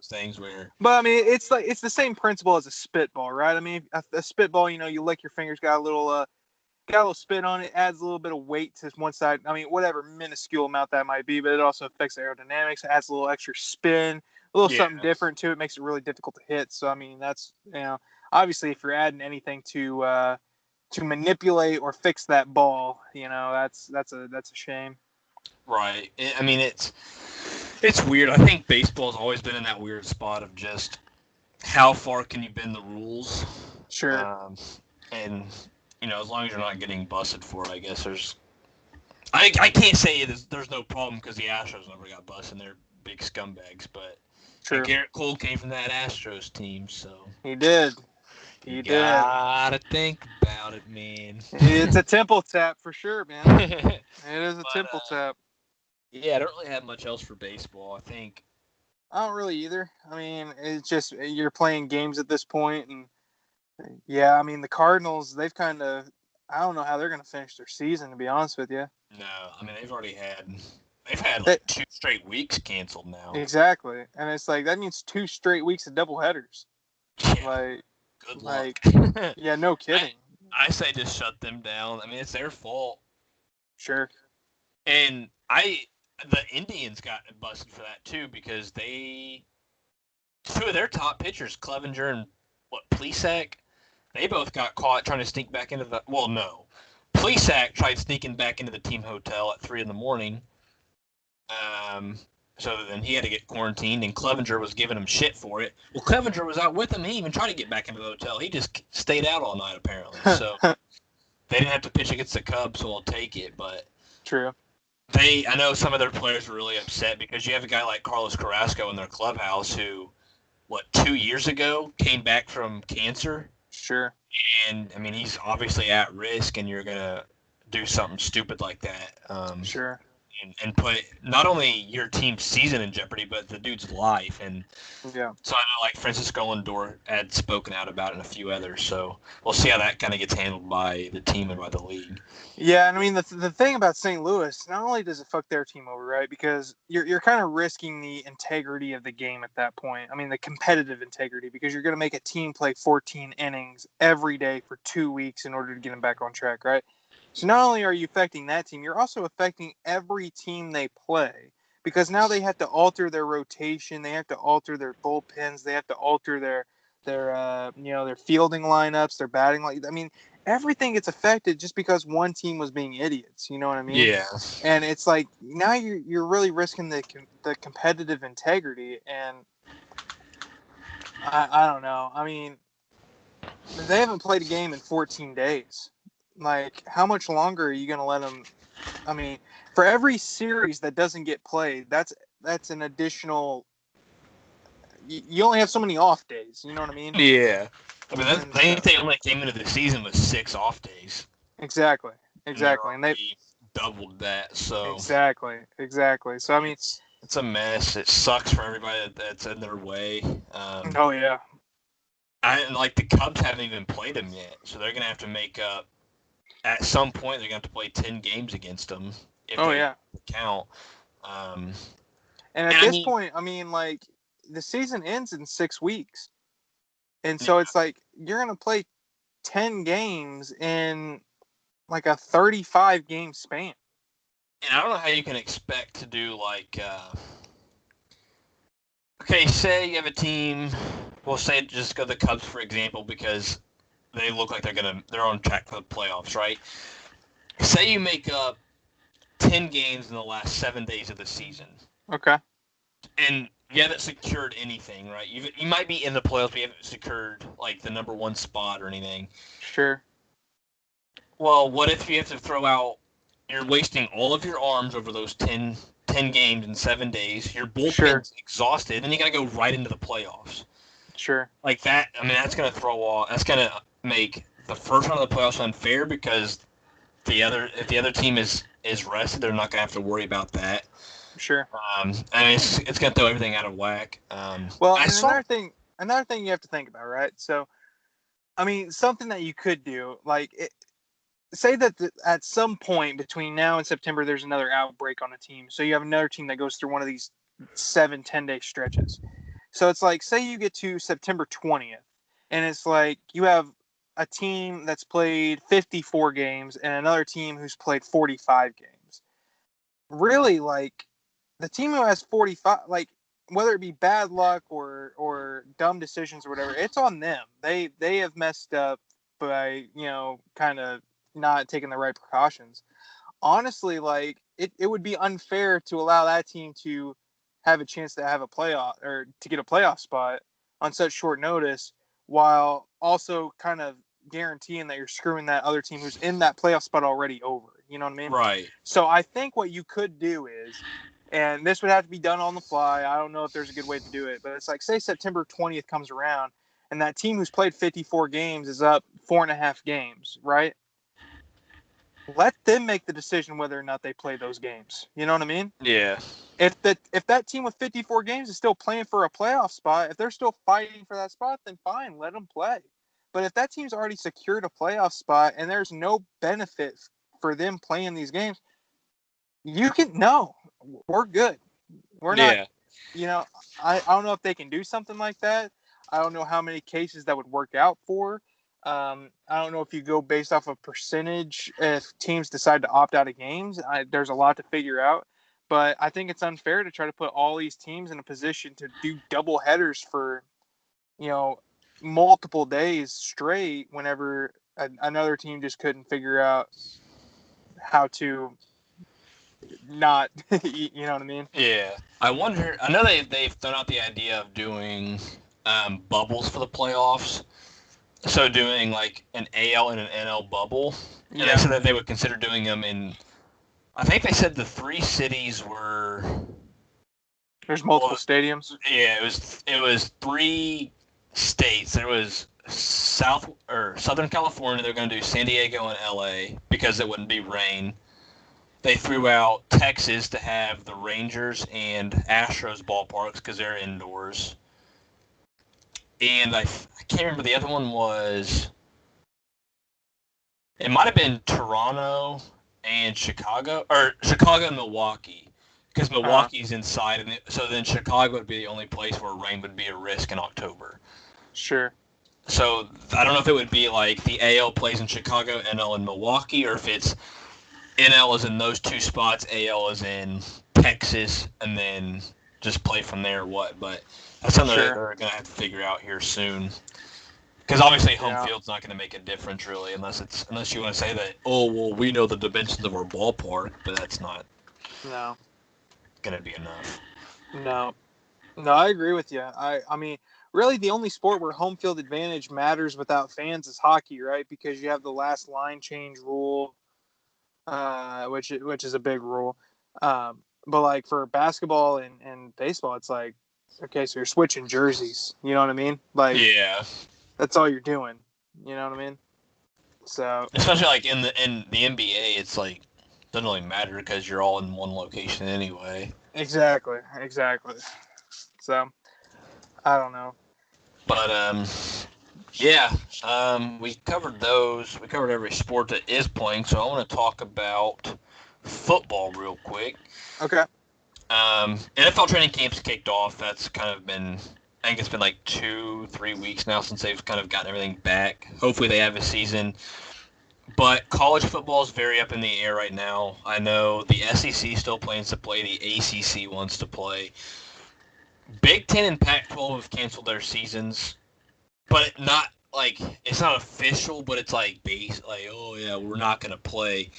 things where. But I mean, it's the same principle as a spitball, right? I mean, a spitball, you lick your fingers, got a little spit on it, adds a little bit of weight to one side. I mean, whatever minuscule amount that might be, but it also affects aerodynamics, adds a little extra spin, something different to it. Makes it really difficult to hit. So I mean, that's obviously if you're adding anything to manipulate or fix that ball, that's a shame. Right. I mean, it's weird. I think baseball's always been in that weird spot of just how far can you bend the rules. Sure. And as long as you're not getting busted for it, I guess I can't say there's no problem because the Astros never got busted and they're big scumbags, but True. Garrett Cole came from that Astros team, so he did. You gotta think about it, man. It's a temple tap for sure, man. It is a temple tap. Yeah, I don't really have much else for baseball. I think I don't really either. I mean, it's just you're playing games at this point, and yeah, I mean the Cardinals. They've kind of. I don't know how they're going to finish their season, to be honest with you. No, I mean they've had like 2 straight weeks canceled now. Exactly, and it's like that means 2 straight weeks of doubleheaders. Yeah. Good luck. Yeah, no kidding. I say just shut them down. I mean, it's their fault. Sure. And the Indians got busted for that too because 2 of their top pitchers, Clevenger and Plesac, they both got caught trying to sneak back into the. Well, no, Plesac tried sneaking back into the team hotel at 3 a.m. So then he had to get quarantined, and Clevenger was giving him shit for it. Well, Clevenger was out with him. He even tried to get back into the hotel. He just stayed out all night, apparently. So they didn't have to pitch against the Cubs, so I'll take it. But true. I know some of their players were really upset because you have a guy like Carlos Carrasco in their clubhouse who, 2 years ago came back from cancer. Sure. And, I mean, he's obviously at risk, and you're going to do something stupid like that. Sure. And put not only your team's season in jeopardy, but the dude's life. And yeah. So I know, like, Francisco Lindor had spoken out about it and a few others. So we'll see how that kind of gets handled by the team and by the league. Yeah, and I mean, the thing about St. Louis, not only does it fuck their team over, right, because you're kind of risking the integrity of the game at that point. I mean, the competitive integrity, because you're going to make a team play 14 innings every day for 2 weeks in order to get them back on track, right? So not only are you affecting that team, you're also affecting every team they play because now they have to alter their rotation, they have to alter their bullpens, they have to alter their fielding lineups, their batting I mean, everything gets affected just because one team was being idiots. You know what I mean? Yeah. And it's like now you're really risking the competitive integrity, and I don't know. I mean, they haven't played a game in 14 days. Like, how much longer are you going to let them? I mean, for every series that doesn't get played, that's an additional. You only have so many off days. You know what I mean? Yeah. I mean, I think they only came into the season with 6 off days. Exactly. And they doubled that. So exactly. So I mean, it's a mess. It sucks for everybody that's in their way. Oh yeah. And like the Cubs haven't even played them yet, so they're gonna have to make up. At some point, they're gonna have to play 10 games against them. If they count. And at this point, I mean, like the season ends in 6 weeks, and so it's like you're gonna play 10 games in like a 35 game span. And I don't know how you can expect to do like. Okay, say you have a team. We'll say just go the Cubs for example because they look like they're on track for the playoffs, right? Say you make up 10 games in the last 7 days of the season. Okay. And you haven't secured anything, right? You might be in the playoffs, but you haven't secured like the number 1 spot or anything. Sure. Well, what if you have to throw out? You're wasting all of your arms over those 10 games in 7 days. Your bullpen's exhausted, and you got to go right into the playoffs. Sure. Like that. I mean, that's going to throw off. That's going to make the first round of the playoffs unfair because if the other team is rested, they're not going to have to worry about that. Sure. I mean, it's going to throw everything out of whack. Another thing you have to think about, right? So, I mean, something that you could do, like, say that at some point between now and September, there's another outbreak on a team. So you have another team that goes through one of these 7-10 day stretches. So it's like, say you get to September 20th, and it's like you have a team that's played 54 games and another team who's played 45 games. Really, like, the team who has 45, like, whether it be bad luck or dumb decisions or whatever, it's on them. They have messed up by, kind of not taking the right precautions. Honestly, like it would be unfair to allow that team to have a chance to have a playoff or to get a playoff spot on such short notice, while also kind of guaranteeing that you're screwing that other team who's in that playoff spot already over. You know what I mean? Right. So I think what you could do is, and this would have to be done on the fly. I don't know if there's a good way to do it, but it's like, say September 20th comes around and that team who's played 54 games is up 4.5 games, right? Let them make the decision whether or not they play those games. You know what I mean? Yeah. If that team with 54 games is still playing for a playoff spot, if they're still fighting for that spot, then fine, let them play. But if that team's already secured a playoff spot and there's no benefit for them playing these games, we're good. We're not, I don't know if they can do something like that. I don't know how many cases that would work out for. I don't know if you go based off of percentage if teams decide to opt out of games. There's a lot to figure out. But I think it's unfair to try to put all these teams in a position to do double headers for, multiple days straight whenever another team just couldn't figure out how to not, you know what I mean? Yeah. I know they've thrown out the idea of doing bubbles for the playoffs. So doing like an AL and an NL bubble. And they said that they would consider doing them in, I think they said the 3 cities were. There's multiple stadiums. Yeah, it was 3 states. There was Southern California. They're going to do San Diego and LA because it wouldn't be rain. They threw out Texas to have the Rangers and Astros ballparks because they're indoors. And I can't remember, the other one was, it might have been Toronto and Chicago, or Chicago and Milwaukee, because Milwaukee's inside, and so then Chicago would be the only place where rain would be a risk in October. Sure. So I don't know if it would be like the AL plays in Chicago, NL in Milwaukee, or if it's NL is in those 2 spots, AL is in Texas, and then just play from there or what, but that's something that they're going to have to figure out here soon. Because obviously home field's not going to make a difference really, unless you want to say that, we know the dimensions of our ballpark, but that's not going to be enough. No, I agree with you. I mean, really the only sport where home field advantage matters without fans is hockey, right? Because you have the last line change rule, which is a big rule. But like for basketball and baseball, it's like, okay, so you're switching jerseys. You know what I mean? Like, yeah, that's all you're doing. You know what I mean? So especially like in the NBA, it's like doesn't really matter because you're all in one location anyway. Exactly. So I don't know. But we covered those. We covered every sport that is playing. So I want to talk about football real quick. Okay. NFL training camp's kicked off. That's kind of been, I think it's been like 2-3 weeks now since they've kind of gotten everything back. Hopefully they have a season. But college football is very up in the air right now. I know the SEC still plans to play. The ACC wants to play. Big Ten and Pac-12 have canceled their seasons. But not like, it's not official, but it's like we're not going to play.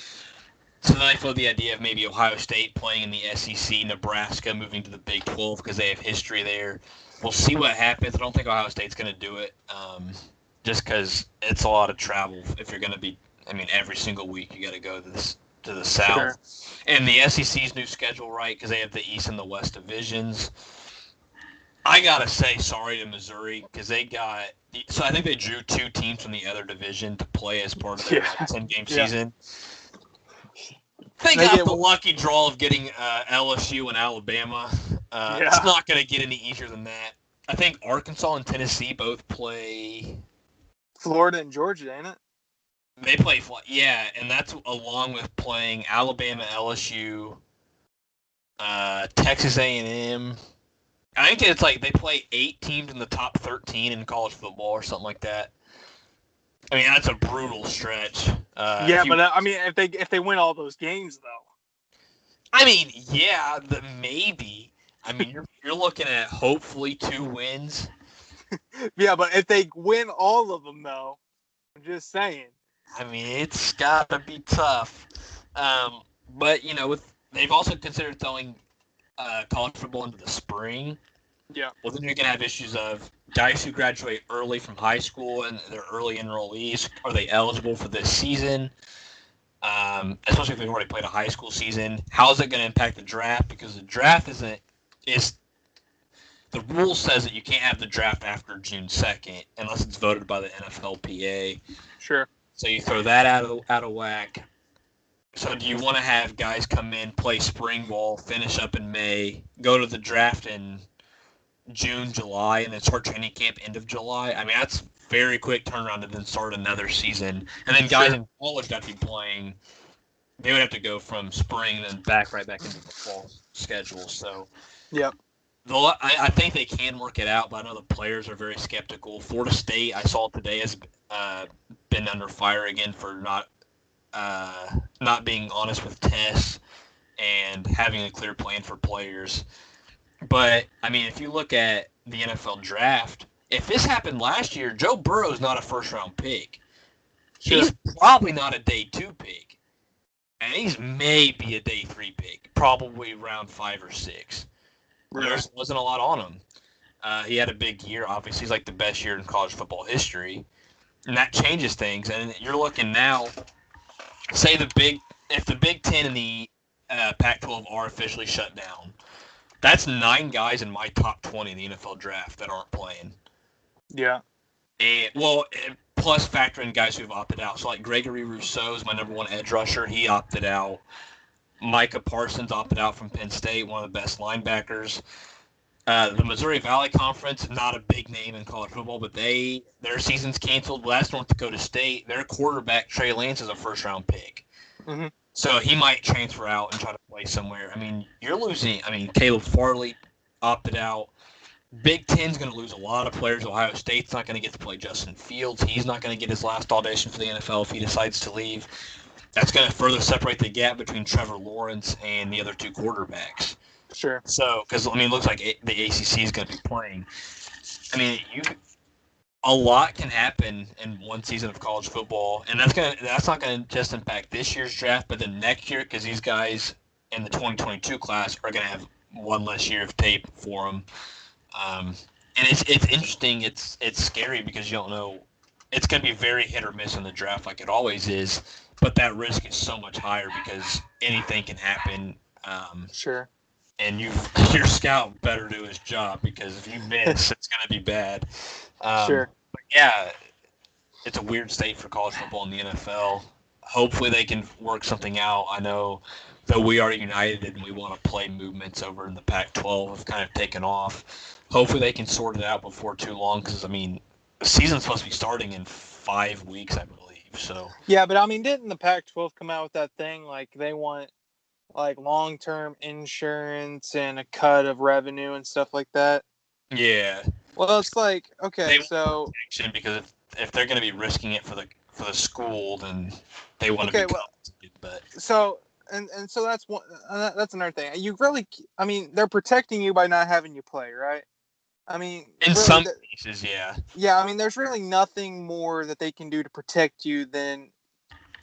So then I floated the idea of maybe Ohio State playing in the SEC, Nebraska moving to the Big 12 because they have history there. We'll see what happens. I don't think Ohio State's going to do it just because it's a lot of travel if you're going to be, every single week you got to go to the South. Sure. And the SEC's new schedule, right, because they have the East and the West divisions. I got to say sorry to Missouri because they got – so I think they drew 2 teams from the other division to play as part of their 10-game season. They got the lucky draw of getting LSU and Alabama. It's not going to get any easier than that. I think Arkansas and Tennessee both play Florida and Georgia, ain't it? They play and that's along with playing Alabama, LSU, Texas A&M. I think it's like they play 8 teams in the top 13 in college football or something like that. That's a brutal stretch. If they win all those games, though. Maybe. You're you're looking at hopefully 2 wins. Yeah, but if they win all of them, though, I'm just saying. I mean, it's got to be tough. But they've also considered throwing college football into the spring. Yeah. Well, then you're going to have issues of guys who graduate early from high school and they're early enrollees. Are they eligible for this season? Especially if they've already played a high school season. How is it going to impact the draft? Because the draft is the rule says that you can't have the draft after June 2nd unless it's voted by the NFLPA. Sure. So you throw that out of whack. So do you want to have guys come in, play spring ball, finish up in May, go to the draft in June, July, and then start training camp end of July? I mean, that's very quick turnaround to then start another season. And then guys in college that be playing, they would have to go from spring and then right back into the fall schedule. So, yep. I think they can work it out, but I know the players are very skeptical. Florida State, I saw today, has been under fire again for not being honest with tests and having a clear plan for players. But, I mean, if you look at the NFL draft, if this happened last year, Joe Burrow's not a first-round pick. Sure. He's probably not a day 2 pick. And he's maybe a day 3 pick, probably round 5 or 6. There wasn't a lot on him. He had a big year, obviously. He's like the best year in college football history. And that changes things. And you're looking now, say if the Big Ten and the Pac-12 are officially shut down, that's 9 guys in my top 20 in the NFL draft that aren't playing. Yeah. Plus factor in guys who have opted out. So like Gregory Rousseau is my number 1 edge rusher. He opted out. Micah Parsons opted out from Penn State, one of the best linebackers. The Missouri Valley Conference, not a big name in college football, but their season's canceled. Well, that's North Dakota State. Their quarterback, Trey Lance, is a first-round pick. Mm-hmm. So he might transfer out and try to play somewhere. I mean, you're losing. I mean, Caleb Farley opted out. Big Ten's going to lose a lot of players. Ohio State's not going to get to play Justin Fields. He's not going to get his last audition for the NFL if he decides to leave. That's going to further separate the gap between Trevor Lawrence and the other 2 quarterbacks. Sure. So, because I mean, it looks like the ACC is going to be playing. I mean, a lot can happen in one season of college football, and that's not going to just impact this year's draft, but then next year, because these guys in the 2022 class are going to have one less year of tape for them. And it's interesting. It's scary because you don't know. It's going to be very hit or miss in the draft, like it always is. But that risk is so much higher because anything can happen. Sure. And your scout better do his job because if you miss, it's going to be bad. Sure. But yeah, it's a weird state for college football in the NFL. Hopefully they can work something out. I know that we are united and we want to play movements over in the Pac-12 have kind of taken off. Hopefully they can sort it out before too long because, I mean, the season's supposed to be starting in 5 weeks, I believe. So yeah, but I mean, didn't the Pac-12 come out with that thing like they want like long-term insurance and a cut of revenue and stuff like that? Yeah. Well, it's like okay, so because if they're going to be risking it for the school, then they want to be compensated. But so so that's one. That's another thing. I mean, they're protecting you by not having you play, right? I mean, in really, some cases, yeah. Yeah, I mean, there's really nothing more that they can do to protect you than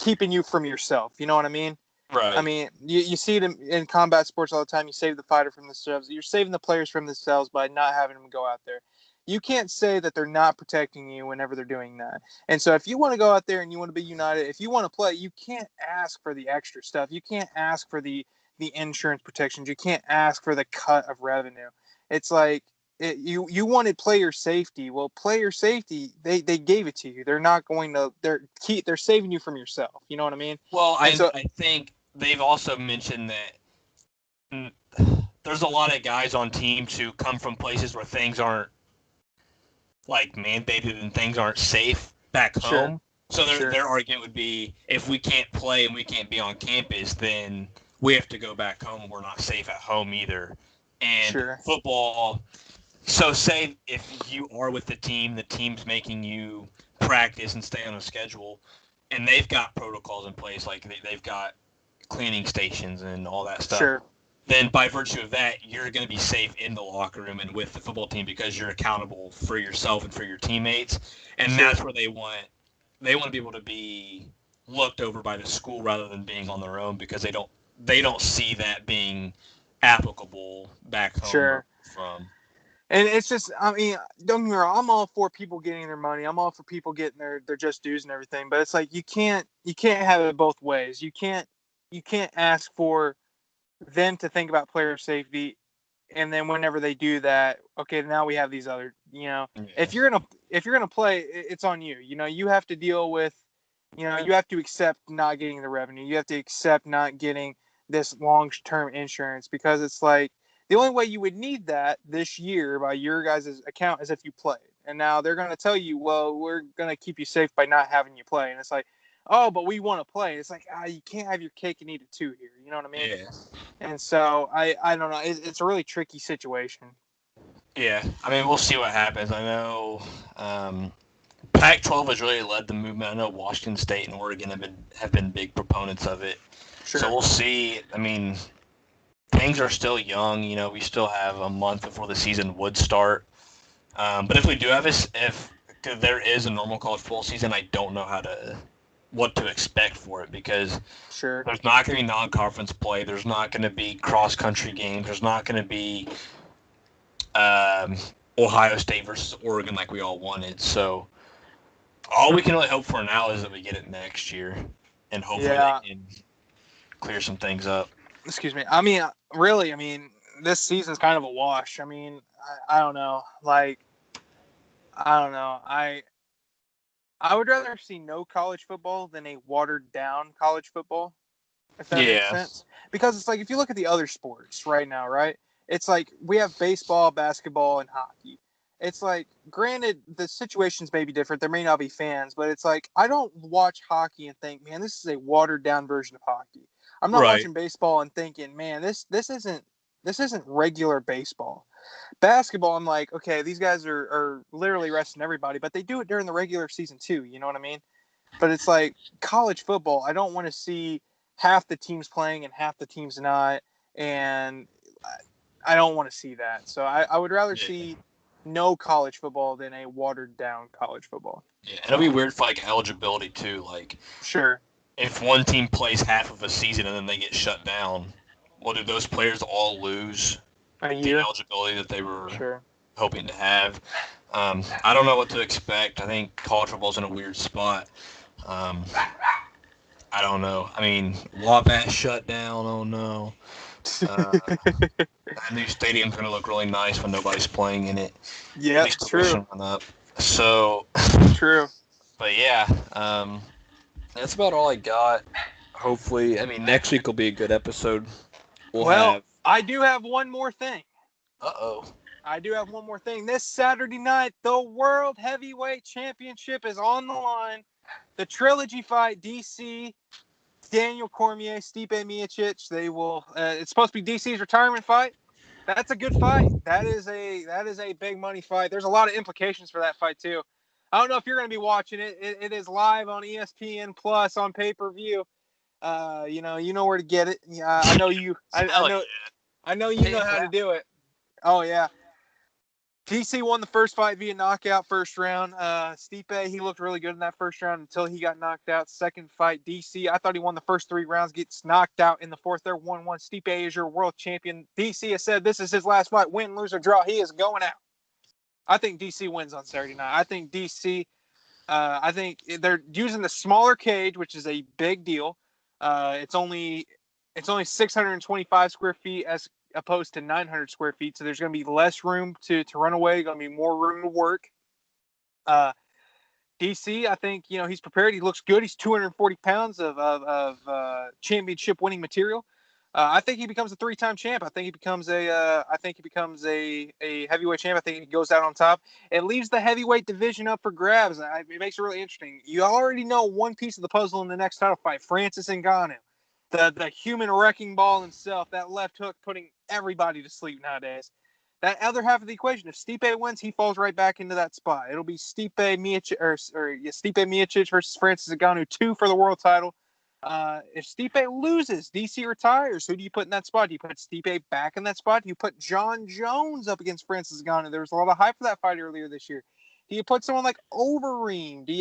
keeping you from yourself. You know what I mean? Right. I mean, you see it in combat sports all the time. You save the fighter from themselves. You're saving the players from themselves by not having them go out there. You can't say that they're not protecting you whenever they're doing that. And so if you want to go out there and you want to be united, if you want to play, you can't ask for the extra stuff. You can't ask for the insurance protections. You can't ask for the cut of revenue. It's like, you wanted player safety. Well, player safety, they gave it to you. They're not going to. They're saving you from yourself. You know what I mean? Well, I think they've also mentioned that there's a lot of guys on teams who come from places where things aren't like mandated and things aren't safe back home. So their argument would be if we can't play and we can't be on campus, then we have to go back home. We're not safe at home either. And football. So say if you are with the team's making you practice and stay on a schedule, and they've got protocols in place, like they've got cleaning stations and all that stuff. Sure. then by virtue of that, you're going to be safe in the locker room and with the football team because you're accountable for yourself and for your teammates. And that's where they want to be able to be looked over by the school rather than being on their own because they don't see that being applicable back home Sure. from. And it's just, I mean, don't get me wrong, I'm all for people getting their money. I'm all for people getting their just dues and everything. But it's like you can't have it both ways. You can't ask for them to think about player safety, and then whenever they do that, okay, now we have these other, if you're gonna play, it's on you. You have to deal with, you have to accept not getting the revenue. You have to accept not getting this long-term insurance because it's like the only way you would need that this year by your guys' account is if you played. And now they're going to tell you, well, we're going to keep you safe by not having you play. And it's like, oh, but we want to play. It's like, you can't have your cake and eat it too here. You know what I mean? Yeah. And so I don't know. It's a really tricky situation. Yeah. I mean, we'll see what happens. I know Pac-12 has really led the movement. I know Washington State and Oregon have been big proponents of it. Sure. So we'll see. I mean, things are still young. We still have a month before the season would start. But if we do have if there is a normal college football season, I don't know what to expect for it because there's not going to be non-conference play. There's not going to be cross-country games. There's not going to be Ohio State versus Oregon like we all wanted. So all we can really hope for now is that we get it next year and hopefully they can clear some things up. Excuse me. I mean, really, this season's kind of a wash. I mean, I don't know. Like, I don't know. I would rather see no college football than a watered down college football, if that makes sense. Because it's like, if you look at the other sports right now, right? It's like we have baseball, basketball, and hockey. It's like, granted, the situations may be different. There may not be fans, but it's like, I don't watch hockey and think, man, this is a watered down version of hockey. I'm not watching baseball and thinking, man, this isn't regular baseball. Basketball, I'm like, okay, these guys are literally resting everybody, but they do it during the regular season too. You know what I mean? But it's like college football. I don't want to see half the teams playing and half the teams not, and I don't want to see that. So I would rather see no college football than a watered down college football. Yeah, and it'll be weird for like eligibility too. Like, if one team plays half of a season and then they get shut down, well, do those players all lose the eligibility that they were hoping to have? I don't know what to expect. I think college football's in a weird spot. I don't know. I mean, Wabash shut down. Oh no. That new stadium's going to look really nice when nobody's playing in it. Yeah, true. Up. So true. But yeah, that's about all I got. Hopefully, next week will be a good episode. I do have one more thing. I do have one more thing. This Saturday night, the World Heavyweight Championship is on the line. The trilogy fight, DC, Daniel Cormier, Stipe Miocic. They will. It's supposed to be DC's retirement fight. That's a good fight. That is a big money fight. There's a lot of implications for that fight too. I don't know if you're going to be watching it. It is live on ESPN Plus on pay-per-view. You know where to get it. I know you. I know you know how to do it. Oh yeah. DC won the first fight via knockout first round. Stipe, he looked really good in that first round until he got knocked out. Second fight, DC, I thought he won the first 3 rounds, gets knocked out in the fourth. They're 1-1. Stipe is your world champion. DC has said this is his last fight. Win, lose, or draw. He is going out. I think DC wins on Saturday night. I think DC, I think they're using the smaller cage, which is a big deal. It's only 625 square feet as opposed to 900 square feet. So there's going to be less room to run away. Going to be more room to work. DC, I think, he's prepared. He looks good. He's 240 pounds of championship winning material. I think he becomes a 3-time champ. I think he becomes a heavyweight champ. I think he goes out on top. It leaves the heavyweight division up for grabs. It makes it really interesting. You already know one piece of the puzzle in the next title fight, Francis Ngannou. The human wrecking ball himself, that left hook putting everybody to sleep nowadays. That other half of the equation, if Stipe wins, he falls right back into that spot. It'll be Stipe Miocic versus Francis Ngannou 2 for the world title. If Stipe loses, DC retires. Who do you put in that spot? Do you put Stipe back in that spot? Do you put John Jones up against Francis Ngannou? There was a lot of hype for that fight earlier this year. Do you put someone like Overeem? Do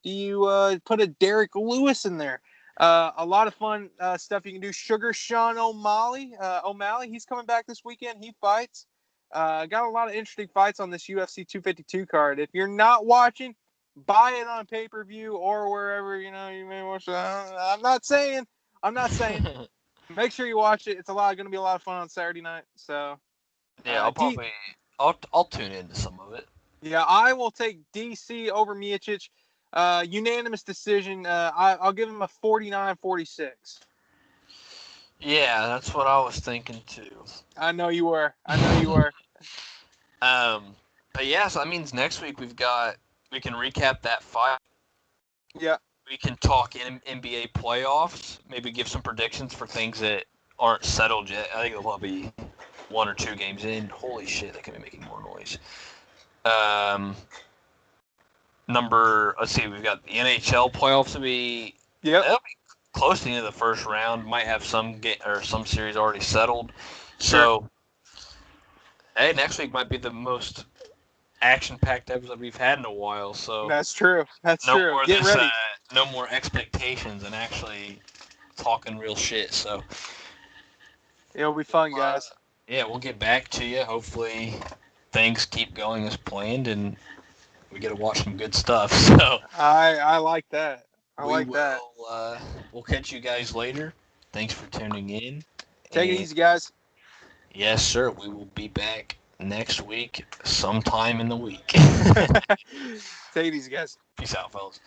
you put a Derek Lewis in there? A lot of fun stuff you can do. Sugar Sean O'Malley, he's coming back this weekend. He fights. Got a lot of interesting fights on this UFC 252 card. If you're not watching, buy it on pay-per-view or wherever you may watch it. I'm not saying. Make sure you watch it. It's going to be a lot of fun on Saturday night. So yeah, I'll tune into some of it. Yeah, I will take DC over Miocic. Unanimous decision. I'll give him a 49-46. Yeah, that's what I was thinking too. I know you were. But yeah, so that means next week we can recap that fight. Yeah. We can talk NBA playoffs. Maybe give some predictions for things that aren't settled yet. I think there'll be 1 or 2 games in. Holy shit, they could be making more noise. Let's see, we've got the NHL playoffs to be. Yep. They'll be close to the end of the first round. Might have some series already settled. So, hey, next week might be the most action-packed episode we've had in a while. So that's true. Get ready. No more expectations and actually talking real shit. So it'll be fun, guys. Yeah, we'll get back to you. Hopefully, things keep going as planned, and we get to watch some good stuff. So I like that. We'll catch you guys later. Thanks for tuning in. Take it easy, guys. Yes, sir. We will be back next week, sometime in the week. Take it easy, guys. Peace out, fellas.